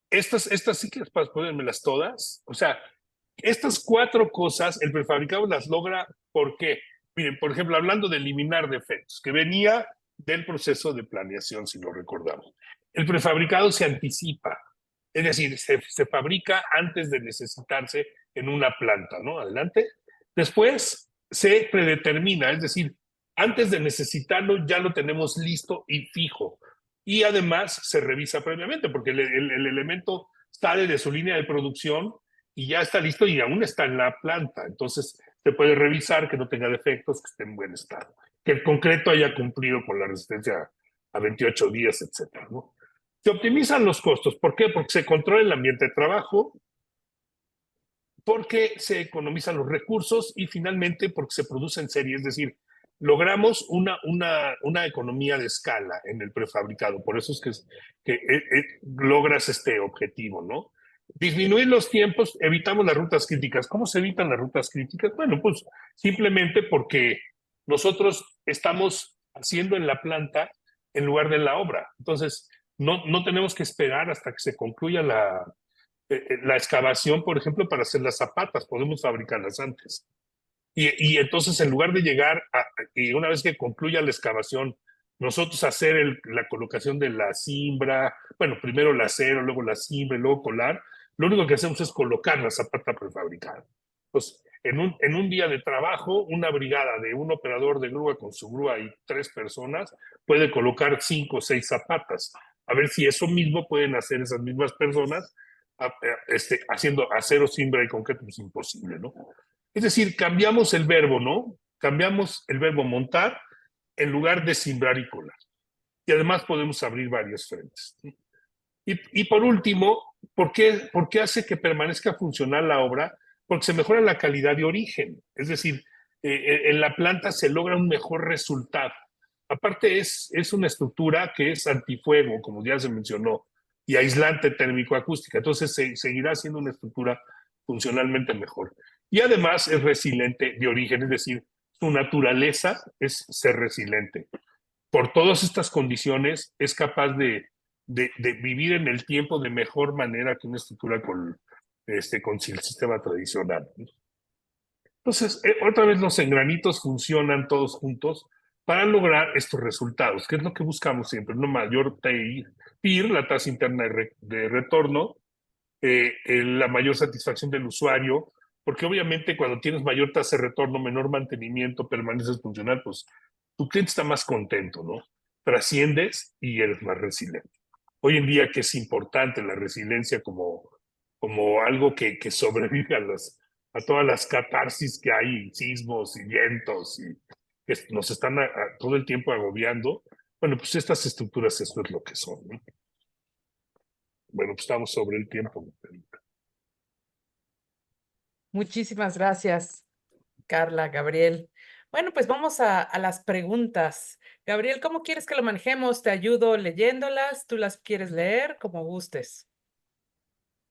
estas sí que para ponérmelas todas. O sea, estas 4 cosas, el prefabricado las logra. ¿Por qué? Miren, por ejemplo, hablando de eliminar defectos, que venía del proceso de planeación, si lo recordamos. El prefabricado se anticipa, es decir, se fabrica antes de necesitarse en una planta, ¿no? Adelante. Después se predetermina, es decir, antes de necesitarlo ya lo tenemos listo y fijo. Y además se revisa previamente, porque el elemento sale de su línea de producción y ya está listo y aún está en la planta. Entonces se puede revisar que no tenga defectos, que esté en buen estado, que el concreto haya cumplido con la resistencia a 28 días, etcétera, ¿no? Se optimizan los costos. ¿Por qué? Porque se controla el ambiente de trabajo, porque se economizan los recursos y finalmente porque se produce en serie, es decir, logramos una economía de escala en el prefabricado. Por eso es que logras este objetivo, ¿no? Disminuir los tiempos, evitamos las rutas críticas. ¿Cómo se evitan las rutas críticas? Bueno, pues simplemente porque nosotros estamos haciendo en la planta en lugar de en la obra. Entonces, no tenemos que esperar hasta que se concluya la excavación, por ejemplo, para hacer las zapatas. Podemos fabricarlas antes. Y entonces, en lugar de llegar y una vez que concluya la excavación, nosotros hacer la colocación de la cimbra, bueno, primero el acero, luego la cimbra y luego colar, lo único que hacemos es colocar la zapata prefabricada. Pues en un día de trabajo, una brigada de un operador de grúa con su grúa y 3 personas puede colocar 5 o 6 zapatas. A ver si eso mismo pueden hacer esas mismas personas haciendo acero, cimbra y concreto. Es imposible, ¿no? Es decir, cambiamos el verbo, ¿no? Cambiamos el verbo montar en lugar de cimbrar y colar. Y además podemos abrir varios frentes. Y por último, ¿por qué hace que permanezca funcional la obra? Porque se mejora la calidad de origen. Es decir, en la planta se logra un mejor resultado. Aparte es una estructura que es antifuego, como ya se mencionó, y aislante térmico-acústica. Entonces seguirá siendo una estructura funcionalmente mejor. Y además es resiliente de origen, es decir, su naturaleza es ser resiliente. Por todas estas condiciones es capaz de vivir en el tiempo de mejor manera que una estructura con el sistema tradicional. Entonces, otra vez los engranitos funcionan todos juntos para lograr estos resultados, que es lo que buscamos siempre, una mayor TIR, la tasa interna de retorno, la mayor satisfacción del usuario, porque obviamente cuando tienes mayor tasa de retorno, menor mantenimiento, permaneces funcional, pues tu cliente está más contento, ¿no? Trasciendes y eres más resiliente. Hoy en día que es importante la resiliencia como algo que sobrevive a todas las catarsis que hay, sismos y vientos, y que nos están todo el tiempo agobiando. Bueno, pues estas estructuras, esto es lo que son, ¿no? Bueno, pues estamos sobre el tiempo. Muchísimas gracias, Carla, Gabriel. Bueno, pues vamos a las preguntas. Gabriel, ¿cómo quieres que lo manejemos? ¿Te ayudo leyéndolas? ¿Tú las quieres leer? Como gustes.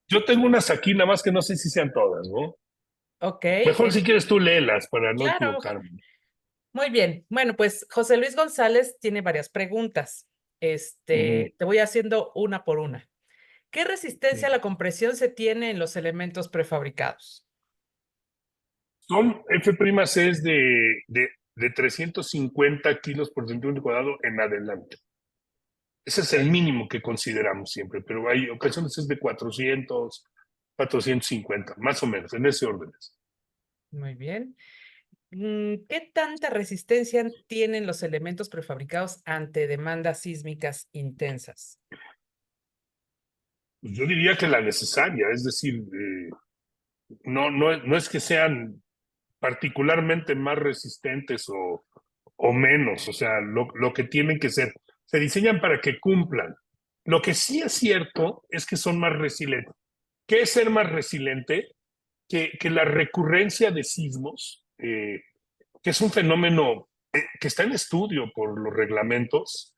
Yo tengo unas aquí, nada más que no sé si sean todas, ¿no? Ok, Mejor si quieres tú léelas para no claro. equivocarme. Muy bien. Bueno, pues José Luis González tiene varias preguntas. Te voy haciendo una por una. ¿Qué resistencia a la compresión se tiene en los elementos prefabricados? Son F' de 350 kilos por centímetro cuadrado en adelante. Ese es el mínimo que consideramos siempre, pero hay ocasiones es de 400, 450, más o menos, en ese orden. Muy bien. ¿Qué tanta resistencia tienen los elementos prefabricados ante demandas sísmicas intensas? Pues yo diría que la necesaria, es decir, no es que sean particularmente más resistentes o menos, o sea, lo que tienen que ser. Se diseñan para que cumplan. Lo que sí es cierto es que son más resilientes. ¿Qué es ser más resiliente? Que la recurrencia de sismos, que es un fenómeno que está en estudio por los reglamentos,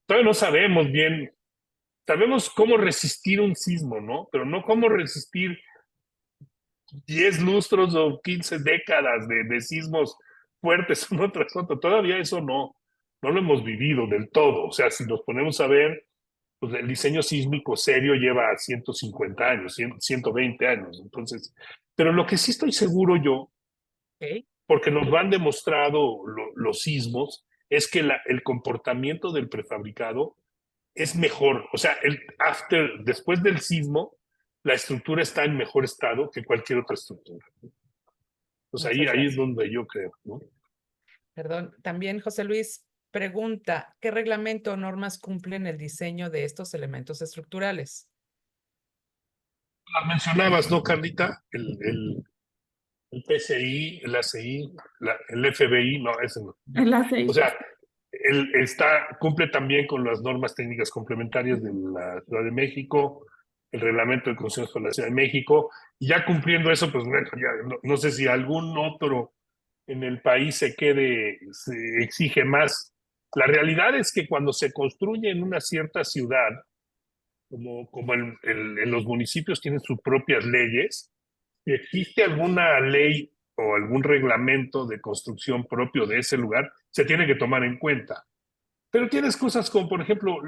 todavía no sabemos bien, sabemos cómo resistir un sismo, ¿no? Pero no cómo resistir 10 lustros o 15 décadas de sismos fuertes uno tras otro. Todavía eso no lo hemos vivido del todo. O sea, si nos ponemos a ver, pues el diseño sísmico serio lleva 150 años, 120 años. Entonces, pero lo que sí estoy seguro yo, Ok. porque nos lo han demostrado los sismos, es que el comportamiento del prefabricado es mejor. O sea, después del sismo, la estructura está en mejor estado que cualquier otra estructura. Pues ahí Muchas es gracias. donde yo creo, ¿no? Perdón, también José Luis pregunta, ¿qué reglamento o normas cumplen el diseño de estos elementos estructurales? Las mencionabas, ¿no, Carlita? El PCI, el ACI, el FBI, no, ese no. El A6. O sea, cumple también con las normas técnicas complementarias de la Ciudad de México, el reglamento de condiciones para la Ciudad de México, y ya cumpliendo eso, pues bueno, ya no sé si algún otro en el país se exige más. La realidad es que cuando se construye en una cierta ciudad, como en los municipios tienen sus propias leyes, si existe alguna ley o algún reglamento de construcción propio de ese lugar, se tiene que tomar en cuenta. Pero tienes cosas como, por ejemplo,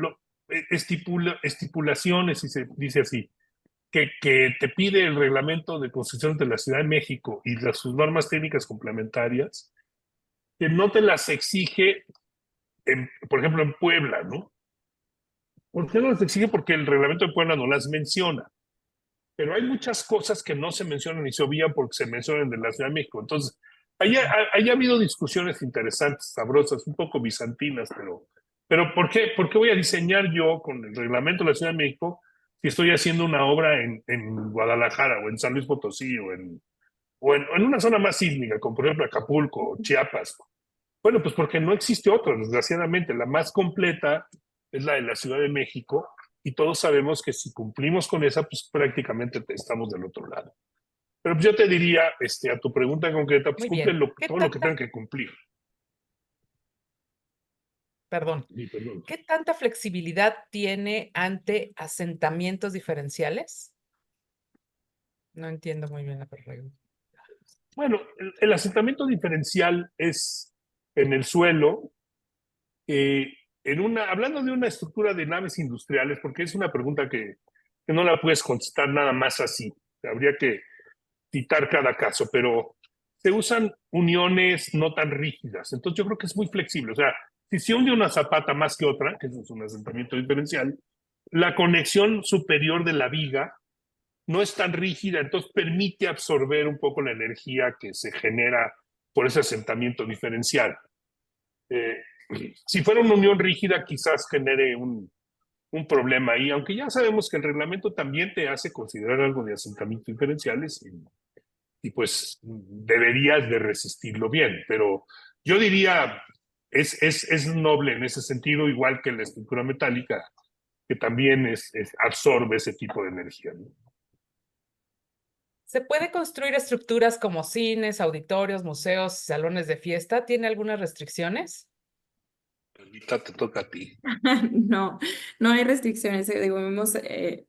estipulaciones, y se dice así, que te pide el reglamento de construcción de la Ciudad de México y sus normas técnicas complementarias, que no te las exige, por ejemplo, en Puebla, ¿no? ¿Por qué no las exige? Porque el reglamento de Puebla no las menciona. Pero hay muchas cosas que no se mencionan y se obvían porque se mencionan de la Ciudad de México. Entonces, ha habido discusiones interesantes, sabrosas, un poco bizantinas, pero ¿por qué voy a diseñar yo con el reglamento de la Ciudad de México si estoy haciendo una obra en Guadalajara o en San Luis Potosí o en una zona más sísmica, como por ejemplo Acapulco o Chiapas? Bueno, pues porque no existe otra, desgraciadamente. La más completa es la de la Ciudad de México y todos sabemos que si cumplimos con esa, pues prácticamente estamos del otro lado. Pero pues yo te diría, a tu pregunta en concreta, pues Muy cumplen bien. todo lo que tengan que cumplir. Perdón, Sí, perdón. ¿qué tanta flexibilidad tiene ante asentamientos diferenciales? No entiendo muy bien la pregunta. Bueno, el asentamiento diferencial es en el suelo, hablando de una estructura de naves industriales, porque es una pregunta que no la puedes contestar nada más así. Habría que citar cada caso, pero se usan uniones no tan rígidas. Entonces yo creo que es muy flexible. O sea, si se hunde una zapata más que otra, que eso es un asentamiento diferencial, la conexión superior de la viga no es tan rígida, entonces permite absorber un poco la energía que se genera por ese asentamiento diferencial. Eh, si fuera una unión rígida, quizás genere un problema ahí, aunque ya sabemos que el reglamento también te hace considerar algo de asentamientos diferenciales y pues deberías de resistirlo bien, pero yo diría, es noble en ese sentido, igual que la estructura metálica, que también absorbe ese tipo de energía, ¿no? ¿Se puede construir estructuras como cines, auditorios, museos, salones de fiesta? ¿Tiene algunas restricciones? Ahorita te toca a ti. No, no hay restricciones. Digo, hemos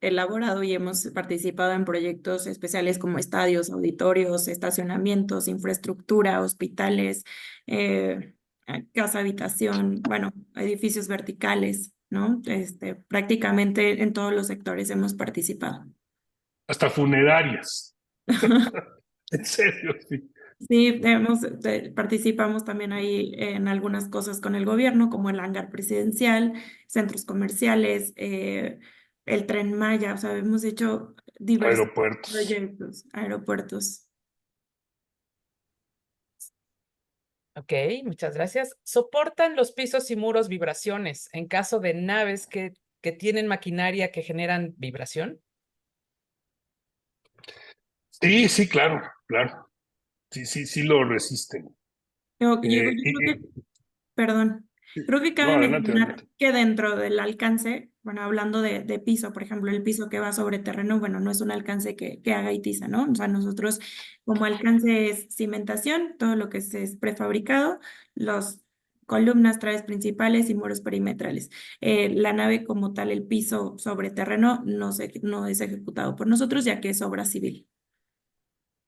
elaborado y hemos participado en proyectos especiales como estadios, auditorios, estacionamientos, infraestructura, hospitales, casa habitación, bueno, edificios verticales, ¿no? Prácticamente en todos los sectores hemos participado. Hasta funerarias. En serio, sí. Sí, participamos también ahí en algunas cosas con el gobierno, como el hangar presidencial, centros comerciales, el Tren Maya, o sea, hemos hecho diversos Aeropuertos. proyectos, aeropuertos. Ok, muchas gracias. ¿Soportan los pisos y muros vibraciones en caso de naves que tienen maquinaria que generan vibración? Sí, sí, claro, claro. Sí, sí, sí lo resisten. Yo creo que perdón, creo que No, cabe adelante, mencionar adelante. que dentro del alcance, bueno, hablando de piso, por ejemplo, el piso que va sobre terreno, bueno, no es un alcance que haga ITIZA, ¿no? O sea, nosotros como alcance es cimentación, todo lo que es prefabricado, los columnas, traves principales y muros perimetrales. La nave como tal, el piso sobre terreno, no es ejecutado por nosotros, ya que es obra civil.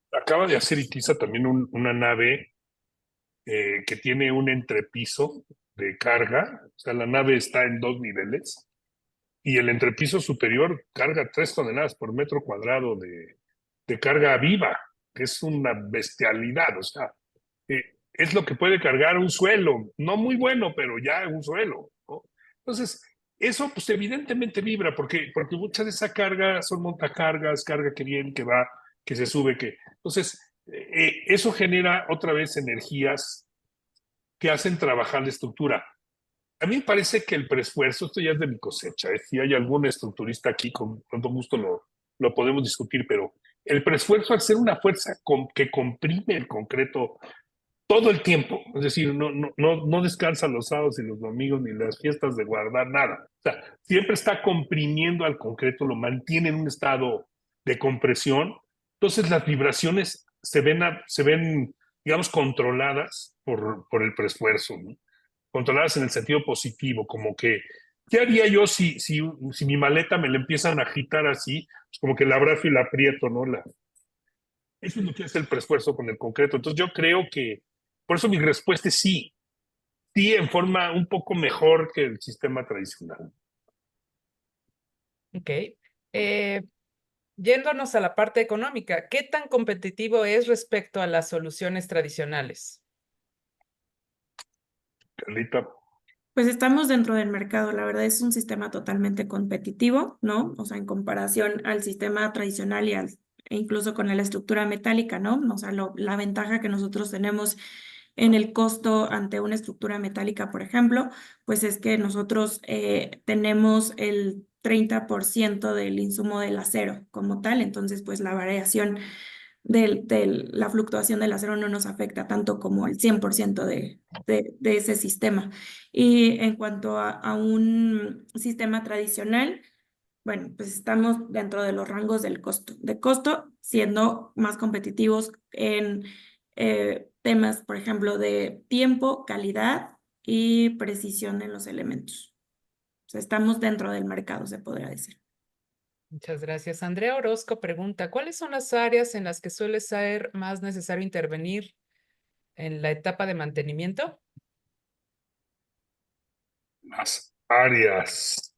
Acaba de hacer Itiza también una nave que tiene un entrepiso de carga. O sea, la nave está en 2 niveles y el entrepiso superior carga 3 toneladas por metro cuadrado de carga viva, que es una bestialidad. O sea, es lo que puede cargar un suelo, no muy bueno, pero ya un suelo, ¿no? Entonces, eso pues evidentemente vibra, porque mucha de esa carga son montacargas, carga que viene, que va, que se sube, que... Entonces, eso genera otra vez energías que hacen trabajar la estructura. A mí me parece que el preesfuerzo, esto ya es de mi cosecha, si hay algún estructurista aquí, con tanto gusto lo podemos discutir, pero el preesfuerzo al ser una fuerza que comprime el concreto todo el tiempo, es decir, no descansa los sábados y los domingos ni las fiestas de guardar nada. O sea, siempre está comprimiendo al concreto, lo mantiene en un estado de compresión. Entonces las vibraciones se ven digamos, controladas por el preesfuerzo, ¿no? Controladas en el sentido positivo, como que, ¿qué haría yo si mi maleta me la empiezan a agitar así? Pues como que la abrazo y la aprieto, ¿no? Eso es lo que hace el preesfuerzo con el concreto. Entonces yo creo que, por eso mi respuesta es sí, sí en forma un poco mejor que el sistema tradicional. Ok. Eh, Yéndonos a la parte económica, ¿qué tan competitivo es respecto a las soluciones tradicionales? Carlita, Pues estamos dentro del mercado, la verdad es un sistema totalmente competitivo, ¿no? O sea, en comparación al sistema tradicional e incluso con la estructura metálica, ¿no? O sea, la ventaja que nosotros tenemos en el costo ante una estructura metálica, por ejemplo, pues es que nosotros tenemos el 30% del insumo del acero como tal, entonces pues la variación la fluctuación del acero no nos afecta tanto como el 100% de ese sistema. Y en cuanto a un sistema tradicional, bueno, pues estamos dentro de los rangos de costo, siendo más competitivos en temas, por ejemplo, de tiempo, calidad y precisión en los elementos. O sea, estamos dentro del mercado, se podría decir. Muchas gracias. Andrea Orozco pregunta, ¿cuáles son las áreas en las que suele ser más necesario intervenir en la etapa de mantenimiento? las áreas,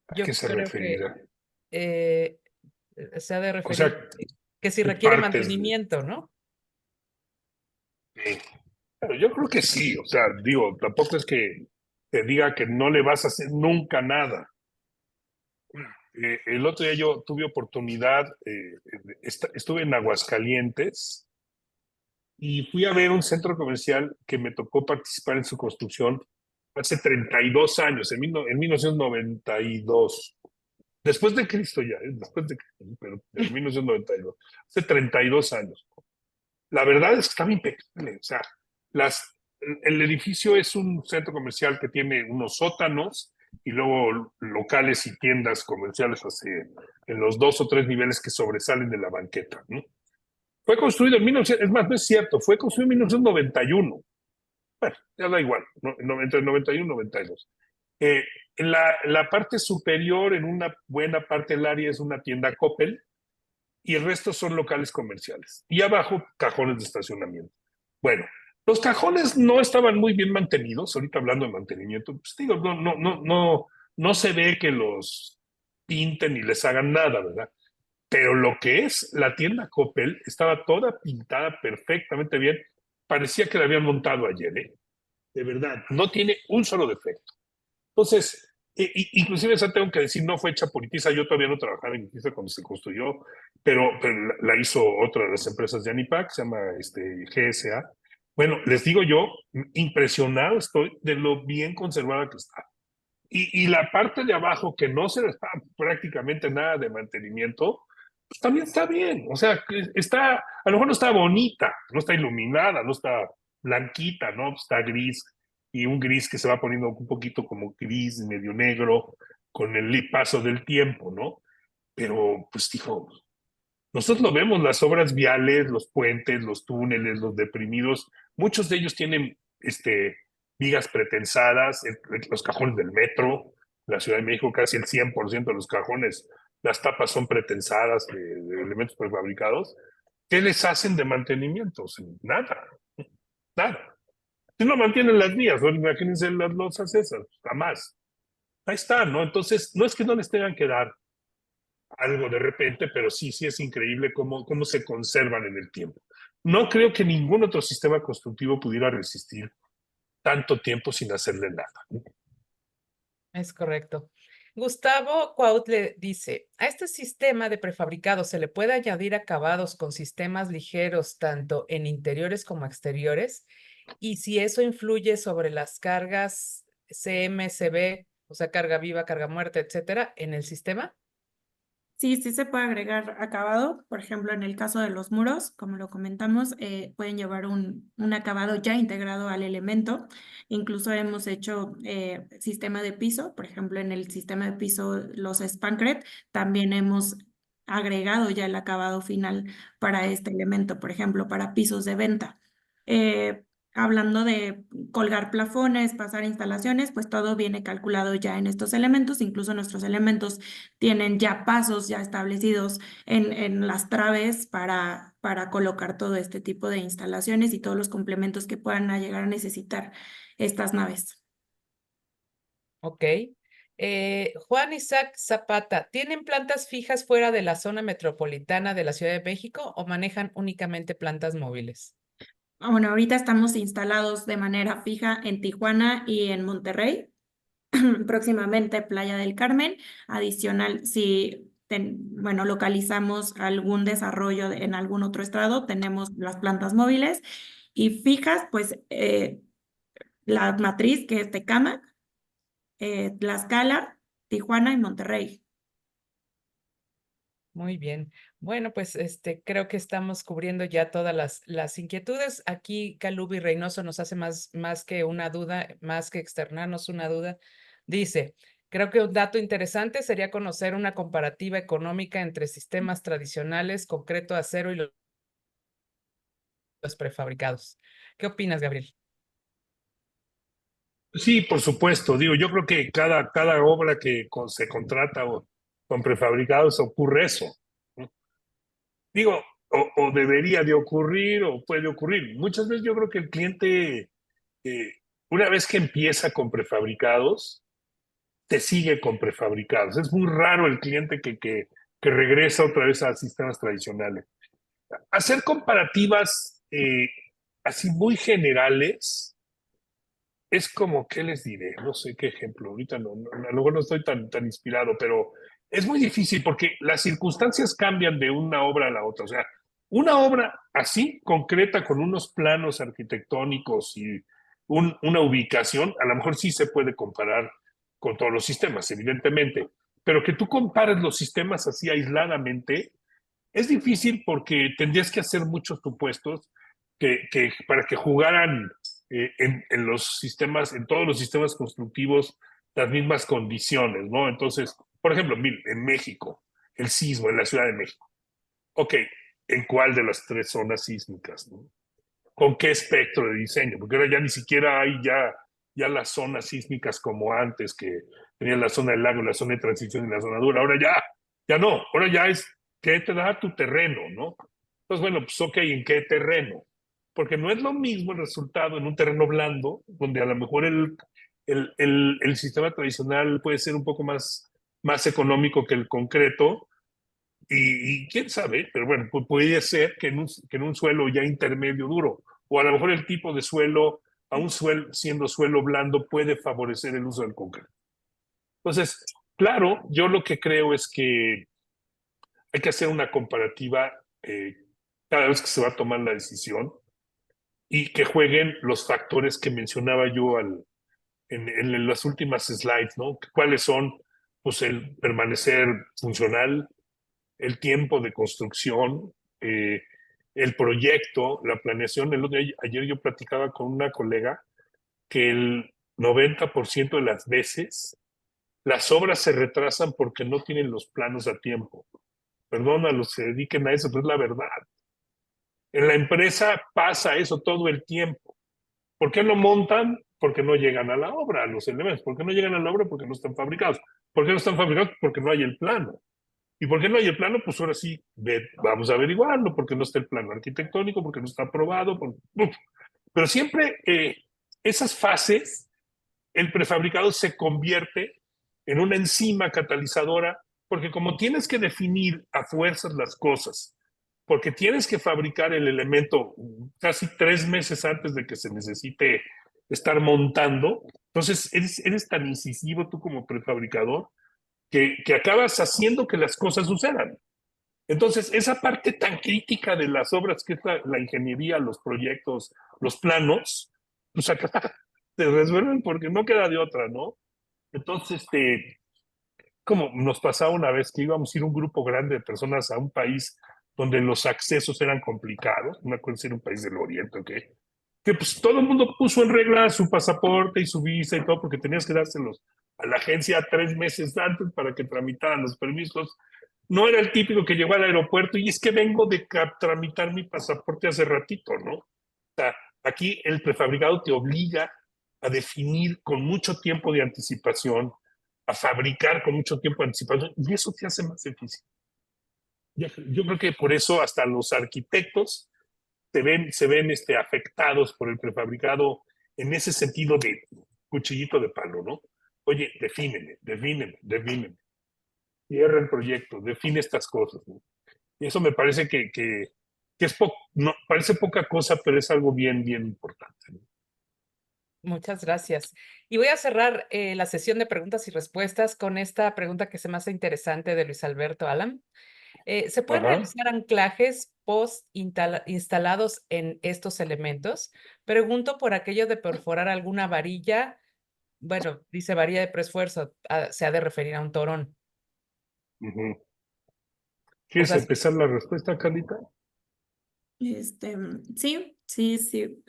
¿a Yo qué se creo que referirá? eh, se ha de O sea, referir que si ¿qué requiere partes? mantenimiento, ¿no? Pero yo creo que sí, o sea, digo, tampoco es que te diga que no le vas a hacer nunca nada. El otro día yo tuve oportunidad, estuve en Aguascalientes y fui a ver un centro comercial que me tocó participar en su construcción hace 32 años, en 1992. Después de Cristo ya, después de Cristo, pero en 1992, hace 32 años. La verdad es que estaba impecable. O sea, el edificio es un centro comercial que tiene unos sótanos y luego locales y tiendas comerciales así, en los 2 o 3 niveles que sobresalen de la banqueta, ¿no? Fue construido en 1900, es más, no es cierto, fue construido en 1991. Bueno, ya da igual, ¿no? Entre 91 y 92. En la parte superior, en una buena parte del área, es una tienda Coppel, y el resto son locales comerciales. Y abajo, cajones de estacionamiento. Bueno, los cajones no estaban muy bien mantenidos, ahorita hablando de mantenimiento, pues digo, no se ve que los pinten y les hagan nada, ¿verdad? Pero lo que es la tienda Coppel estaba toda pintada perfectamente bien, parecía que la habían montado ayer, ¿eh? De verdad, no tiene un solo defecto. Entonces, inclusive esa tengo que decir, no fue hecha por Itiza, yo todavía no trabajaba en Itiza cuando se construyó, pero la hizo otra de las empresas de Anipac, se llama GSA. Bueno, les digo yo, impresionado estoy de lo bien conservada que está. Y la parte de abajo, que no se le está prácticamente nada de mantenimiento, pues también está bien. O sea, está, a lo mejor no está bonita, no está iluminada, no está blanquita, ¿no? Está gris, y un gris que se va poniendo un poquito como gris, medio negro, con el paso del tiempo, ¿no? Pero, pues dijo, nosotros lo vemos, las obras viales, los puentes, los túneles, los deprimidos, muchos de ellos tienen vigas pretensadas, los cajones del metro, la Ciudad de México, casi el 100% de los cajones, las tapas son pretensadas de elementos prefabricados. ¿Qué les hacen de mantenimiento? O sea, nada, nada. Si no mantienen las vías, ¿no? Imagínense las losas esas, jamás. Ahí está, ¿no? Entonces, no es que no les tengan que dar algo de repente, pero sí es increíble cómo se conservan en el tiempo. No creo que ningún otro sistema constructivo pudiera resistir tanto tiempo sin hacerle nada. Es correcto. Gustavo Cuautle dice, a este sistema de prefabricados se le puede añadir acabados con sistemas ligeros tanto en interiores como exteriores, y si eso influye sobre las cargas CMCB, o sea, carga viva, carga muerta, etcétera, en el sistema. Sí, sí se puede agregar acabado. Por ejemplo, en el caso de los muros, como lo comentamos, pueden llevar un acabado ya integrado al elemento. Incluso hemos hecho sistema de piso. Por ejemplo, en el sistema de piso, los Spancret, también hemos agregado ya el acabado final para este elemento, por ejemplo, para pisos de venta. Hablando de colgar plafones, pasar instalaciones, pues todo viene calculado ya en estos elementos. Incluso nuestros elementos tienen ya pasos ya establecidos en las traves para colocar todo este tipo de instalaciones y todos los complementos que puedan llegar a necesitar estas naves. Ok. Juan Isaac Zapata, ¿tienen plantas fijas fuera de la zona metropolitana de la Ciudad de México o manejan únicamente plantas móviles? Bueno, ahorita estamos instalados de manera fija en Tijuana y en Monterrey. Próximamente Playa del Carmen. Adicional, si bueno, localizamos algún desarrollo en algún otro estado, tenemos las plantas móviles y fijas, pues la matriz que es Tecámac, Tlaxcala, Tijuana y Monterrey. Muy bien. Bueno, pues creo que estamos cubriendo ya todas las inquietudes. Aquí Calubi Reynoso nos hace más que una duda, más que externarnos una duda. Dice, creo que un dato interesante sería conocer una comparativa económica entre sistemas tradicionales, concreto, acero y los prefabricados. ¿Qué opinas, Gabriel? Sí, por supuesto. Digo, yo creo que cada obra que se contrata con prefabricados ocurre eso, ¿no? Digo, o debería de ocurrir o puede ocurrir. Muchas veces yo creo que el cliente, eh, una vez que empieza con prefabricados, te sigue con prefabricados. Es muy raro el cliente que regresa otra vez a sistemas tradicionales. Hacer comparativas así muy generales es como, ¿qué les diré? No sé qué ejemplo, ahorita a lo mejor no estoy tan inspirado, pero Es muy difícil porque las circunstancias cambian de una obra a la otra. O sea, una obra así, concreta, con unos planos arquitectónicos y una ubicación, a lo mejor sí se puede comparar con todos los sistemas, evidentemente. Pero que tú compares los sistemas así aisladamente, es difícil porque tendrías que hacer muchos supuestos para que jugaran en los sistemas, en todos los sistemas constructivos, las mismas condiciones, ¿no? Entonces, por ejemplo, en México, el sismo en la Ciudad de México. Ok, ¿en cuál de las tres zonas sísmicas, no? ¿Con qué espectro de diseño? Porque ahora ya ni siquiera hay ya las zonas sísmicas como antes, que tenían la zona del lago, la zona de transición y la zona dura. Ahora ya no. Ahora ya es qué te da tu terreno, ¿no? Entonces, bueno, pues ok, ¿en qué terreno? Porque no es lo mismo el resultado en un terreno blando, donde a lo mejor el sistema tradicional puede ser un poco más económico que el concreto, y quién sabe, pero bueno, pues puede ser que en un suelo ya intermedio duro, o a lo mejor el tipo de suelo, aún siendo suelo blando, puede favorecer el uso del concreto. Entonces, claro, yo lo que creo es que hay que hacer una comparativa cada vez que se va a tomar la decisión y que jueguen los factores que mencionaba yo en las últimas slides, ¿no? ¿Cuáles son? Pues el permanecer funcional, el tiempo de construcción, el proyecto, la planeación. Ayer yo platicaba con una colega que el 90% de las veces las obras se retrasan porque no tienen los planos a tiempo. Perdón a los que se dediquen a eso, pero es la verdad. En la empresa pasa eso todo el tiempo. ¿Por qué no montan? Porque no llegan a la obra, a los elementos. ¿Por qué no llegan a la obra? Porque no están fabricados. ¿Por qué no están fabricados? Porque no hay el plano. ¿Y por qué no hay el plano? Pues ahora sí, vamos a averiguarlo, porque no está el plano arquitectónico, porque no está aprobado. Pero siempre esas fases, el prefabricado se convierte en una enzima catalizadora, porque como tienes que definir a fuerzas las cosas, porque tienes que fabricar el elemento casi 3 meses antes de que se necesite estar montando, entonces eres tan incisivo tú como prefabricador que acabas haciendo que las cosas sucedan. Entonces, esa parte tan crítica de las obras que es la ingeniería, los proyectos, los planos, pues acá se resuelven porque no queda de otra, ¿no? Entonces, como nos pasaba una vez que íbamos a ir un grupo grande de personas a un país donde los accesos eran complicados, no me acuerdo si era un país del Oriente o qué, que pues todo el mundo puso en regla su pasaporte y su visa y todo, porque tenías que dárselos a la agencia 3 meses antes para que tramitaran los permisos. No era el típico que llegó al aeropuerto y es que vengo de tramitar mi pasaporte hace ratito, ¿no? O sea, aquí el prefabricado te obliga a definir con mucho tiempo de anticipación, a fabricar con mucho tiempo de anticipación, y eso te hace más difícil. Yo creo que por eso hasta los arquitectos se ven afectados por el prefabricado en ese sentido de cuchillito de palo, ¿no? Oye, defíneme. Cierra el proyecto, define estas cosas, ¿no? Y eso me parece que no, parece poca cosa, pero es algo bien, bien importante, ¿no? Muchas gracias. Y voy a cerrar la sesión de preguntas y respuestas con esta pregunta que se me hace interesante de Luis Alberto Alam. ¿Se pueden Ajá. realizar anclajes instalados en estos elementos? Pregunto por aquello de perforar alguna varilla. Bueno, dice varilla de preesfuerzo, se ha de referir a un torón. Ujú. O ¿Quieres sea, empezar la respuesta, Carlita? Sí, sí, sí.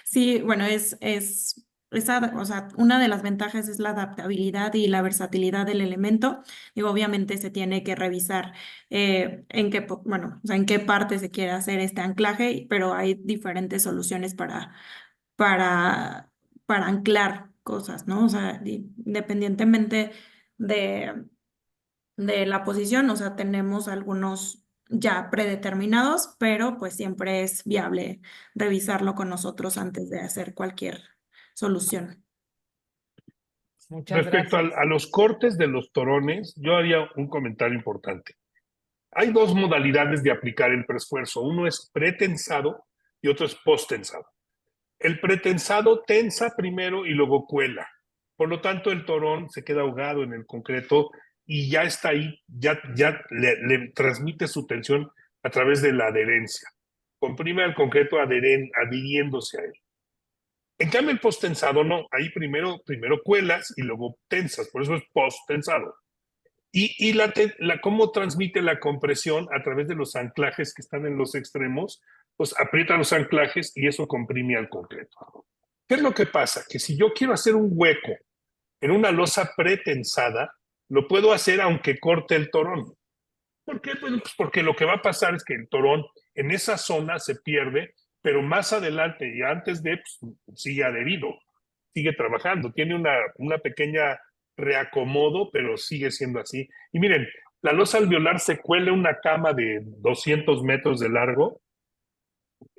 Sí, bueno, o sea, una de las ventajas es la adaptabilidad y la versatilidad del elemento. Y obviamente se tiene que revisar bueno, o sea, en qué parte se quiere hacer este anclaje, pero hay diferentes soluciones para, para anclar cosas, ¿no? O sea, independientemente de de la posición, o sea, tenemos algunos ya predeterminados, pero pues siempre es viable revisarlo con nosotros antes de hacer cualquier solución. muchas Respecto gracias. a los cortes de los torones, yo haría un comentario importante. Hay dos modalidades de aplicar el preesfuerzo. Uno es pretensado y otro es posttensado. El pretensado tensa primero y luego cuela. Por lo tanto, el torón se queda ahogado en el concreto y ya está ahí, ya le transmite su tensión a través de la adherencia. Comprime al concreto adhiriéndose a él. En cambio, el post-tensado no, ahí primero cuelas y luego tensas, por eso es post-tensado. Y cómo transmite la compresión a través de los anclajes que están en los extremos, pues aprieta los anclajes y eso comprime al concreto. ¿Qué es lo que pasa? Que si yo quiero hacer un hueco en una losa pretensada, lo puedo hacer aunque corte el torón. ¿Por qué? Pues porque lo que va a pasar es que el torón en esa zona se pierde, pero más adelante y antes de, pues, sigue adherido, sigue trabajando, tiene una pequeña reacomodo, pero sigue siendo así. Y miren, la losa alveolar se cuela una cama de 200 metros de largo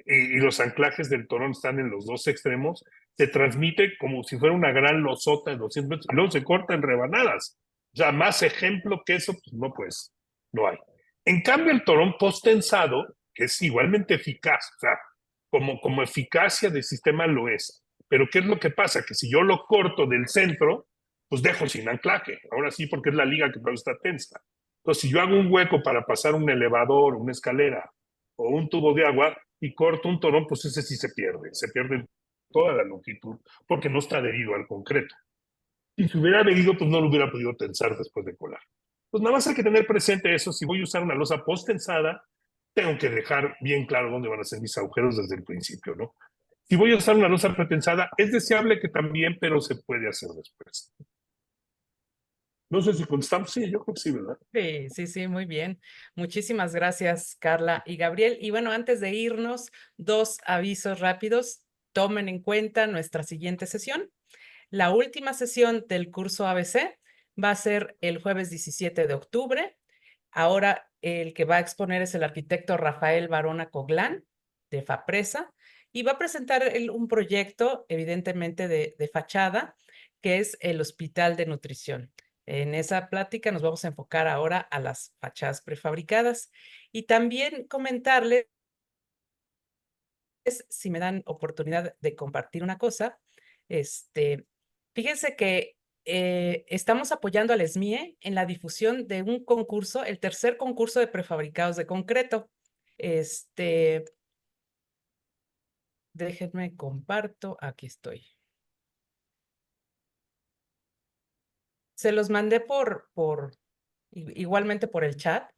y los anclajes del torón están en los dos extremos, se transmite como si fuera una gran losota de 200 metros y luego se corta en rebanadas. O sea, más ejemplo que eso, pues no, pues no hay. En cambio, el torón post-tensado, que es igualmente eficaz, o sea, como eficacia del sistema lo es. Pero ¿qué es lo que pasa? Que si yo lo corto del centro, pues dejo sin anclaje. Ahora sí, porque es la liga que todavía está tensa. Entonces, si yo hago un hueco para pasar un elevador, una escalera o un tubo de agua y corto un torón, pues ese sí se pierde toda la longitud, porque no está adherido al concreto. Si se hubiera adherido, pues no lo hubiera podido tensar después de colar. Pues nada más hay que tener presente eso. Si voy a usar una losa post-tensada, tengo que dejar bien claro dónde van a ser mis agujeros desde el principio, ¿no? Si voy a usar una losa pretensada, es deseable que también, pero se puede hacer después. No sé si contestamos. Sí, yo creo que sí, ¿verdad? Sí, muy bien. Muchísimas gracias, Carla y Gabriel. Y bueno, antes de irnos, 2 avisos rápidos. Tomen en cuenta nuestra siguiente sesión. La última sesión del curso ABC va a ser el jueves 17 de octubre. Ahora el que va a exponer es el arquitecto Rafael Barona Coglán, de FAPRESA, y va a presentar un proyecto, evidentemente, de fachada, que es el Hospital de Nutrición. En esa plática nos vamos a enfocar ahora a las fachadas prefabricadas y también comentarles, si me dan oportunidad de compartir una cosa, fíjense que estamos apoyando al SMIE en la difusión de un concurso, el tercer concurso de prefabricados de concreto. Déjenme comparto, aquí estoy. Se los mandé igualmente por el chat.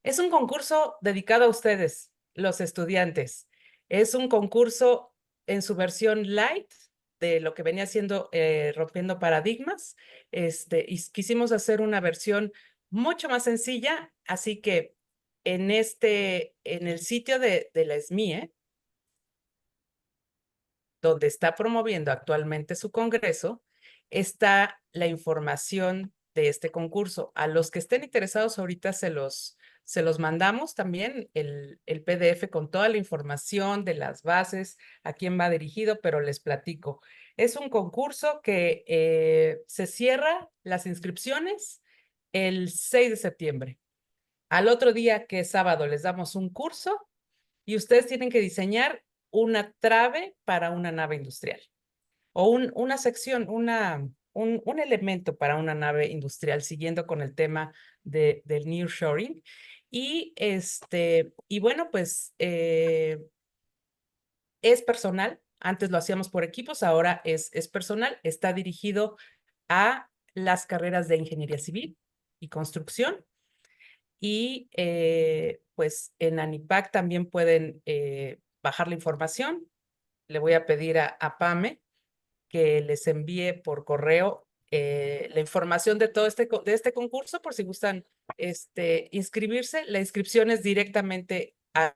Es un concurso dedicado a ustedes, los estudiantes. Es un concurso en su versión light de lo que venía siendo Rompiendo Paradigmas. Y quisimos hacer una versión mucho más sencilla, así que en el sitio de la SMIE, donde está promoviendo actualmente su congreso, está la información de este concurso. A los que estén interesados ahorita se los mandamos también el PDF con toda la información de las bases, a quién va dirigido, pero les platico. Es un concurso que se cierra las inscripciones el 6 de septiembre. Al otro día, que es sábado, les damos un curso y ustedes tienen que diseñar una trave para una nave industrial o una sección, un elemento para una nave industrial, siguiendo con el tema del nearshoring. Y bueno, pues es personal. Antes lo hacíamos por equipos, ahora es personal. Está dirigido a las carreras de ingeniería civil y construcción. Y pues en ANIPAC también pueden bajar la información. Le voy a pedir a Pame que les envíe por correo la información de todo de este concurso por si gustan inscribirse. La inscripción es directamente al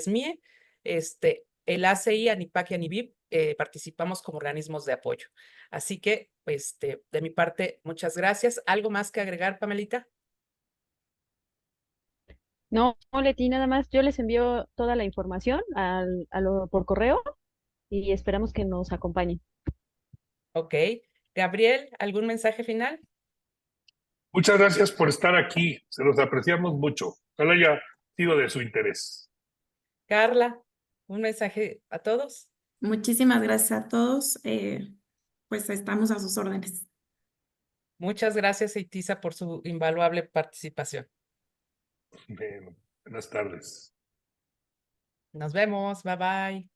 SMIE. El ACI, ANIPAC y ANIVIP participamos como organismos de apoyo. Así que, de mi parte, muchas gracias. ¿Algo más que agregar, Pamelita? No, Leti, nada más. Yo les envío toda la información por correo y esperamos que nos acompañen. Ok. Gabriel, ¿algún mensaje final? Muchas gracias por estar aquí. Se los apreciamos mucho. Ojalá haya sido de su interés. Carla, ¿un mensaje a todos? Muchísimas gracias a todos. Pues estamos a sus órdenes. Muchas gracias, Itisa, por su invaluable participación. Bueno, buenas tardes. Nos vemos. Bye bye.